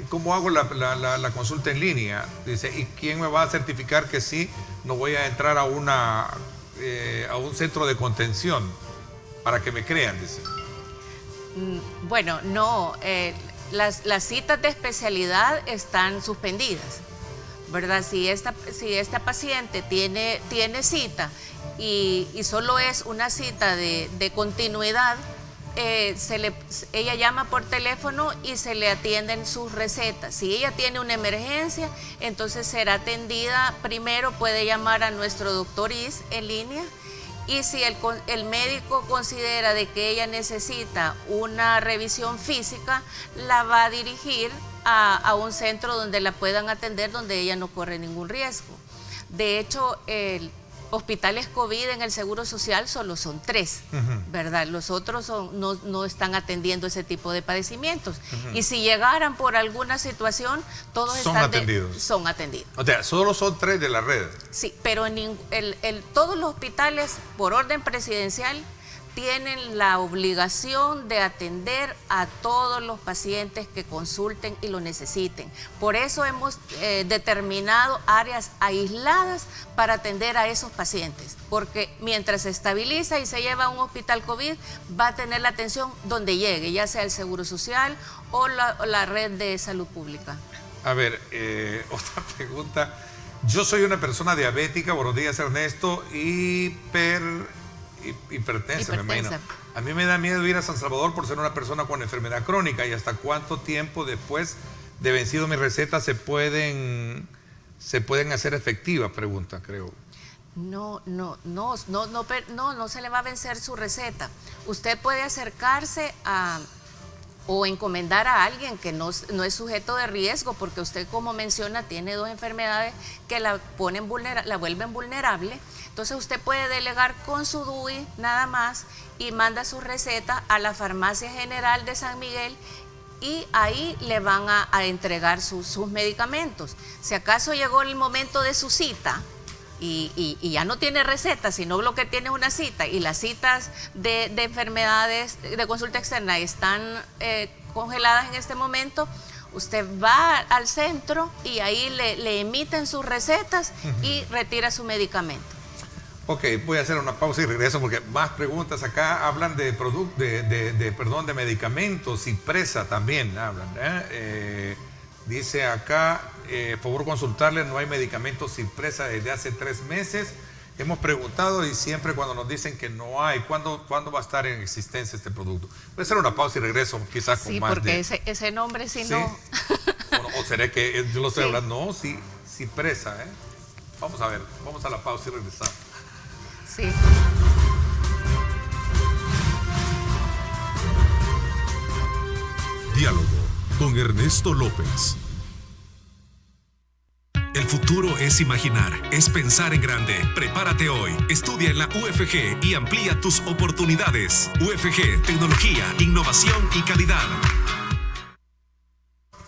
¿Cómo hago la consulta en línea? Dice, ¿y quién me va a certificar que sí no voy a entrar a un centro de contención para que me crean? Dice. Bueno, no. Las citas de especialidad están suspendidas, ¿verdad? Si esta paciente tiene cita y solo es una cita de continuidad, ella llama por teléfono y se le atienden sus recetas. Si ella tiene una emergencia, entonces será atendida. Primero puede llamar a nuestro doctor IS en línea. Y si el médico considera de que ella necesita una revisión física, la va a dirigir a un centro donde la puedan atender, donde ella no corre ningún riesgo. De hecho, hospitales COVID en el Seguro Social solo son 3, ¿verdad? Los otros no están atendiendo ese tipo de padecimientos. Y si llegaran por alguna situación, todos son atendidos. O sea, solo son 3 de la red. Sí, pero todos los hospitales, por orden presidencial, tienen la obligación de atender a todos los pacientes que consulten y lo necesiten. Por eso hemos determinado áreas aisladas para atender a esos pacientes, porque mientras se estabiliza y se lleva a un hospital COVID, va a tener la atención donde llegue, ya sea el Seguro Social o la red de salud pública. A ver, otra pregunta. Yo soy una persona diabética, buenos días Ernesto, hipertensa, me imagino. A mí me da miedo ir a San Salvador por ser una persona con enfermedad crónica. ¿Y hasta cuánto tiempo después de vencido mi receta se pueden hacer efectivas? Pregunta, creo. No se le va a vencer su receta. Usted puede acercarse o encomendar a alguien que no es sujeto de riesgo, porque usted, como menciona, tiene 2 enfermedades que la vuelven vulnerable. Entonces usted puede delegar con su DUI nada más y manda su receta a la Farmacia General de San Miguel y ahí le van a entregar sus medicamentos. Si acaso llegó el momento de su cita y ya no tiene receta, sino lo que tiene es una cita, y las citas de enfermedades de consulta externa están congeladas en este momento, usted va al centro y ahí le emiten sus recetas y retira su medicamento. Ok, voy a hacer una pausa y regreso porque más preguntas acá. Hablan de de medicamentos, Cipresa también hablan. Dice acá, favor consultarle, no hay medicamentos Cipresa desde hace 3 meses. Hemos preguntado y siempre cuando nos dicen que no hay, ¿cuándo va a estar en existencia este producto? Voy a hacer una pausa y regreso quizás con más porque ese nombre sí no... o será que yo lo estoy hablando, no, sí, Cipresa, Vamos a ver, vamos a la pausa y regresamos. Sí. Diálogo con Ernesto López. El futuro es imaginar, es pensar en grande. Prepárate hoy, estudia en la UFG y amplía tus oportunidades. UFG, tecnología, innovación y calidad.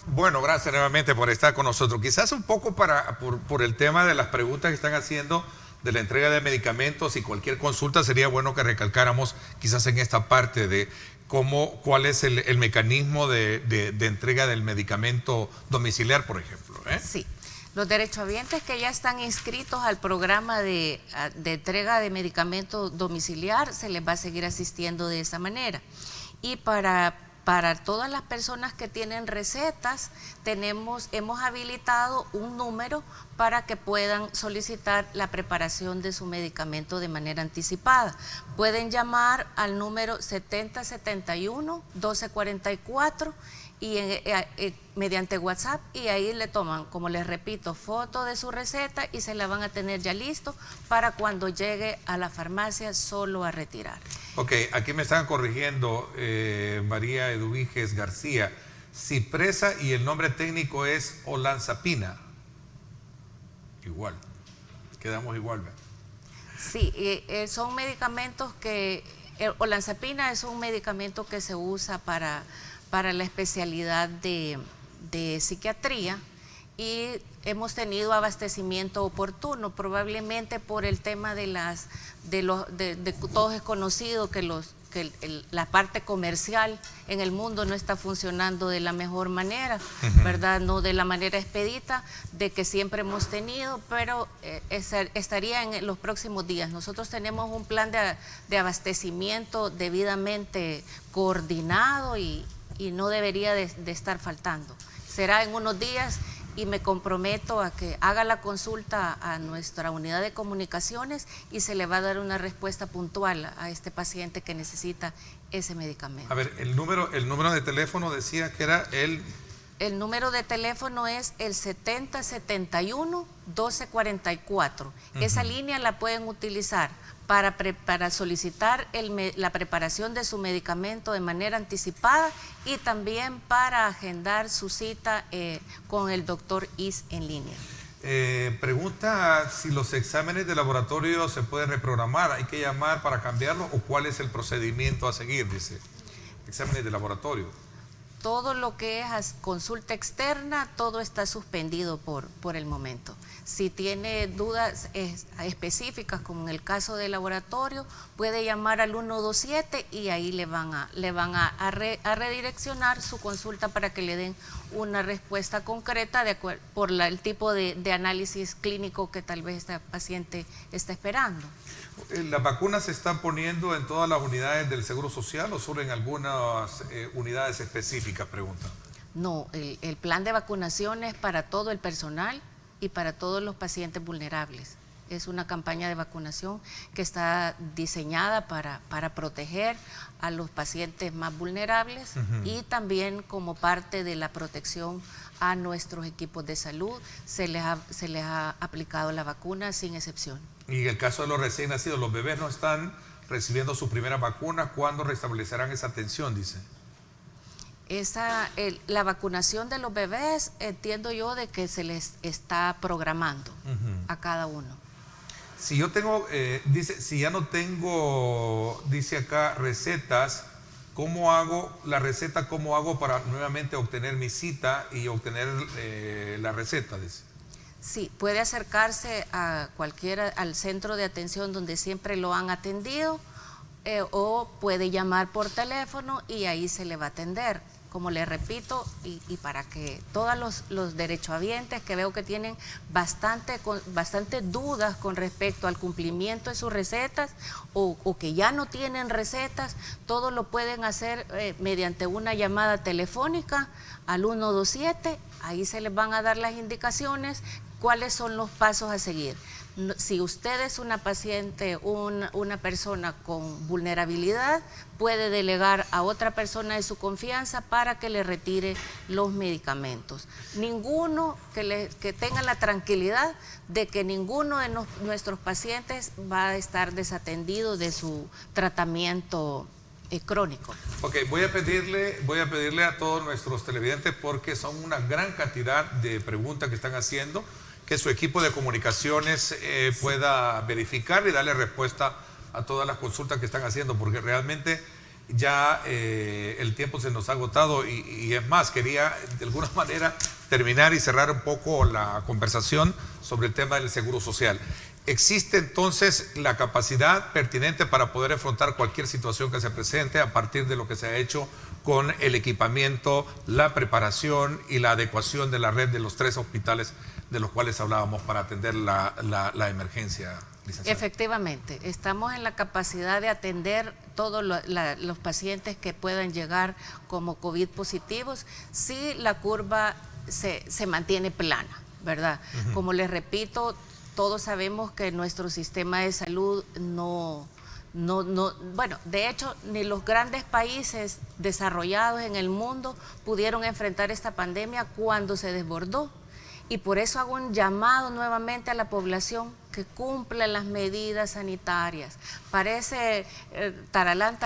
Bueno, gracias nuevamente por estar con nosotros. Quizás un poco por el tema de las preguntas que están haciendo de la entrega de medicamentos y cualquier consulta, sería bueno que recalcáramos quizás en esta parte de cuál es el mecanismo de entrega del medicamento domiciliar, por ejemplo. Sí. Los derechohabientes que ya están inscritos al programa de entrega de medicamento domiciliar, se les va a seguir asistiendo de esa manera. Y para todas las personas que tienen recetas, hemos habilitado un número para que puedan solicitar la preparación de su medicamento de manera anticipada. Pueden llamar al número 7071-1244 y mediante WhatsApp, y ahí le toman, como les repito, foto de su receta y se la van a tener ya listo para cuando llegue a la farmacia solo a retirar. Ok, aquí me están corrigiendo María Eduviges García. Cipresa y el nombre técnico es olanzapina. Igual, quedamos igual, ¿verdad? Sí, son medicamentos que, olanzapina es un medicamento que se usa para la especialidad de psiquiatría, y hemos tenido abastecimiento oportuno, probablemente por el tema todos es conocido que la parte comercial en el mundo no está funcionando de la mejor manera, ¿verdad? No de la manera expedita de que siempre hemos tenido, pero estaría en los próximos días. Nosotros tenemos un plan de abastecimiento debidamente coordinado y no debería de estar faltando. Será en unos días, y me comprometo a que haga la consulta a nuestra unidad de comunicaciones y se le va a dar una respuesta puntual a este paciente que necesita ese medicamento. A ver, el número de teléfono decía que era el... El número de teléfono es el 7071-1244. Esa línea la pueden utilizar para solicitar la preparación de su medicamento de manera anticipada y también para agendar su cita con el doctor Is en línea. Pregunta si los exámenes de laboratorio se pueden reprogramar, ¿hay que llamar para cambiarlo o cuál es el procedimiento a seguir? Dice, exámenes de laboratorio. Todo lo que es consulta externa, todo está suspendido por el momento. Si tiene dudas específicas, como en el caso del laboratorio, puede llamar al 127 y ahí le van a redireccionar su consulta para que le den una respuesta concreta por el tipo de análisis clínico que tal vez este paciente está esperando. ¿Las vacunas se están poniendo en todas las unidades del Seguro Social o solo en algunas unidades específicas? Pregunta. No, el plan de vacunación es para todo el personal y para todos los pacientes vulnerables. Es una campaña de vacunación que está diseñada para proteger a los pacientes más vulnerables y también como parte de la protección a nuestros equipos de salud se les ha aplicado la vacuna sin excepción. Y en el caso de los recién nacidos, los bebés no están recibiendo su primera vacuna, ¿cuándo restablecerán esa atención? Dice. La vacunación de los bebés, entiendo yo de que se les está programando a cada uno. Si yo tengo, si ya no tengo, dice acá, recetas, ¿cómo hago la receta? ¿Cómo hago para nuevamente obtener mi cita y obtener la receta? Dice. Sí, puede acercarse a al centro de atención donde siempre lo han atendido, o puede llamar por teléfono y ahí se le va a atender. Como le repito, y para que todos los derechohabientes que veo que tienen bastante dudas con respecto al cumplimiento de sus recetas o que ya no tienen recetas, todo lo pueden hacer mediante una llamada telefónica al 127, ahí se les van a dar las indicaciones, cuáles son los pasos a seguir. Si usted es una paciente, una persona con vulnerabilidad, puede delegar a otra persona de su confianza para que le retire los medicamentos. Ninguno que tenga la tranquilidad de que ninguno de nuestros pacientes va a estar desatendido de su tratamiento crónico. Ok, voy a pedirle a todos nuestros televidentes, porque son una gran cantidad de preguntas que están haciendo, que su equipo de comunicaciones pueda verificar y darle respuesta a todas las consultas que están haciendo, porque realmente ya el tiempo se nos ha agotado y es más, quería de alguna manera terminar y cerrar un poco la conversación sobre el tema del seguro social. ¿Existe entonces la capacidad pertinente para poder afrontar cualquier situación que se presente a partir de lo que se ha hecho con el equipamiento, la preparación y la adecuación de la red de los 3 hospitales de los cuales hablábamos para atender la emergencia, licenciada? Efectivamente, estamos en la capacidad de atender todos los pacientes que puedan llegar como COVID positivos si la curva se mantiene plana, ¿verdad? Como les repito, todos sabemos que nuestro sistema de salud bueno, de hecho, ni los grandes países desarrollados en el mundo pudieron enfrentar esta pandemia cuando se desbordó. Y por eso hago un llamado nuevamente a la población que cumpla las medidas sanitarias. Parece taralán,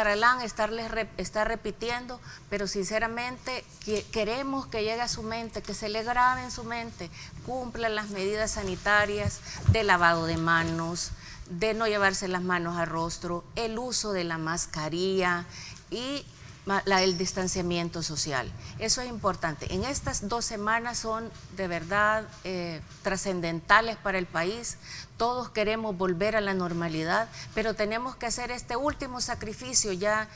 estar repitiendo, pero sinceramente queremos que llegue a su mente, que se le grabe en su mente, cumplan las medidas sanitarias de lavado de manos, de no llevarse las manos al rostro, el uso de la mascarilla y el distanciamiento social. Eso es importante. En estas 2 semanas son de verdad trascendentales para el país. Todos queremos volver a la normalidad, pero tenemos que hacer este último sacrificio. Ya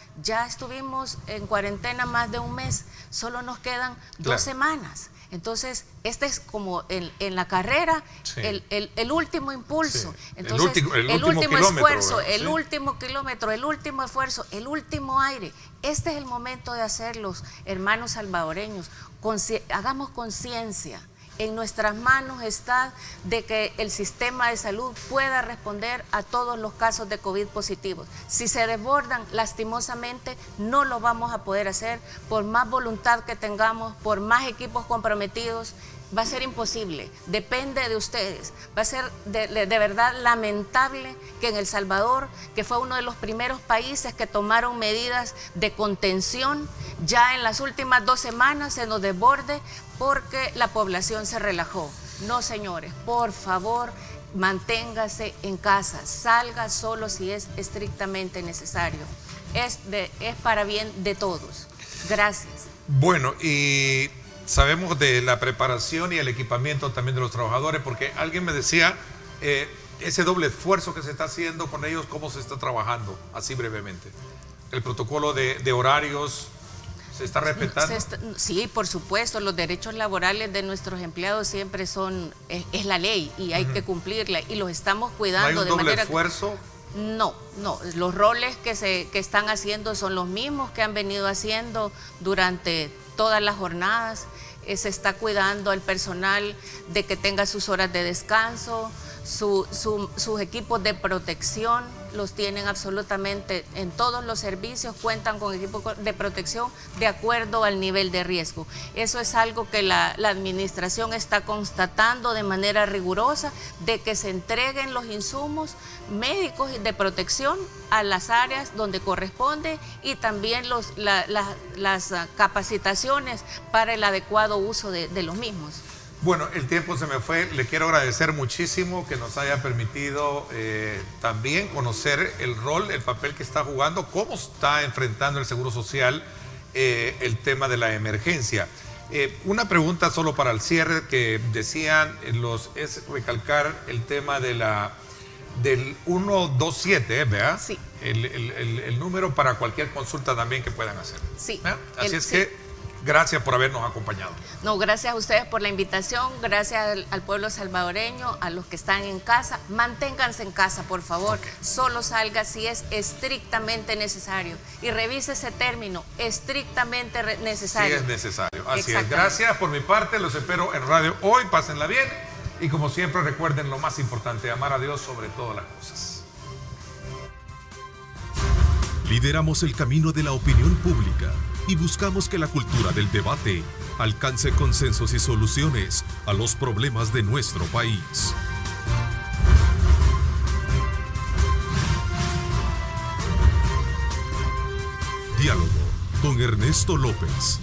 estuvimos en cuarentena más de un mes, solo nos quedan 2 semanas. Entonces, este es como en la carrera, sí, el último impulso. Sí. Entonces, el último esfuerzo, ¿verdad? El último kilómetro, el último esfuerzo, el último aire. Este es el momento de hacerlos, hermanos salvadoreños. Hagamos conciencia. En nuestras manos está de que el sistema de salud pueda responder a todos los casos de COVID positivos. Si se desbordan, lastimosamente no lo vamos a poder hacer, por más voluntad que tengamos, por más equipos comprometidos, va a ser imposible, depende de ustedes. Va a ser de verdad lamentable que en El Salvador, que fue uno de los primeros países que tomaron medidas de contención, ya en las últimas 2 semanas se nos desborde porque la población se relajó. No, señores, por favor, manténgase en casa, salga solo si es estrictamente necesario. Es para bien de todos. Gracias. Bueno, y sabemos de la preparación y el equipamiento también de los trabajadores, porque alguien me decía ese doble esfuerzo que se está haciendo con ellos, ¿cómo se está trabajando? Así brevemente. El protocolo de horarios, ¿se está respetando? Sí, por supuesto, los derechos laborales de nuestros empleados siempre es la ley y hay que cumplirla y los estamos cuidando. ¿No hay un doble esfuerzo? No, los roles que están haciendo son los mismos que han venido haciendo durante todas las jornadas. Se está cuidando al personal de que tenga sus horas de descanso, sus equipos de protección, los tienen absolutamente en todos los servicios, cuentan con equipo de protección de acuerdo al nivel de riesgo. Eso es algo que la administración está constatando de manera rigurosa, de que se entreguen los insumos médicos de protección a las áreas donde corresponde y también las capacitaciones para el adecuado uso de los mismos. Bueno, el tiempo se me fue. Le quiero agradecer muchísimo que nos haya permitido también conocer el rol, el papel que está jugando, cómo está enfrentando el Seguro Social el tema de la emergencia. Una pregunta solo para el cierre que decían es recalcar el tema del 127, ¿verdad? Sí. El número para cualquier consulta también que puedan hacer. Sí. Así es que gracias por habernos acompañado. No, gracias a ustedes por la invitación, gracias al pueblo salvadoreño, a los que están en casa. Manténganse en casa, por favor. Okay. Solo salga si es estrictamente necesario. Y revise ese término, estrictamente necesario. Si es necesario. Así es. Gracias por mi parte. Los espero en Radio Hoy. Pásenla bien. Y como siempre, recuerden lo más importante, amar a Dios sobre todas las cosas. Lideramos el camino de la opinión pública y buscamos que la cultura del debate alcance consensos y soluciones a los problemas de nuestro país. Diálogo con Ernesto López.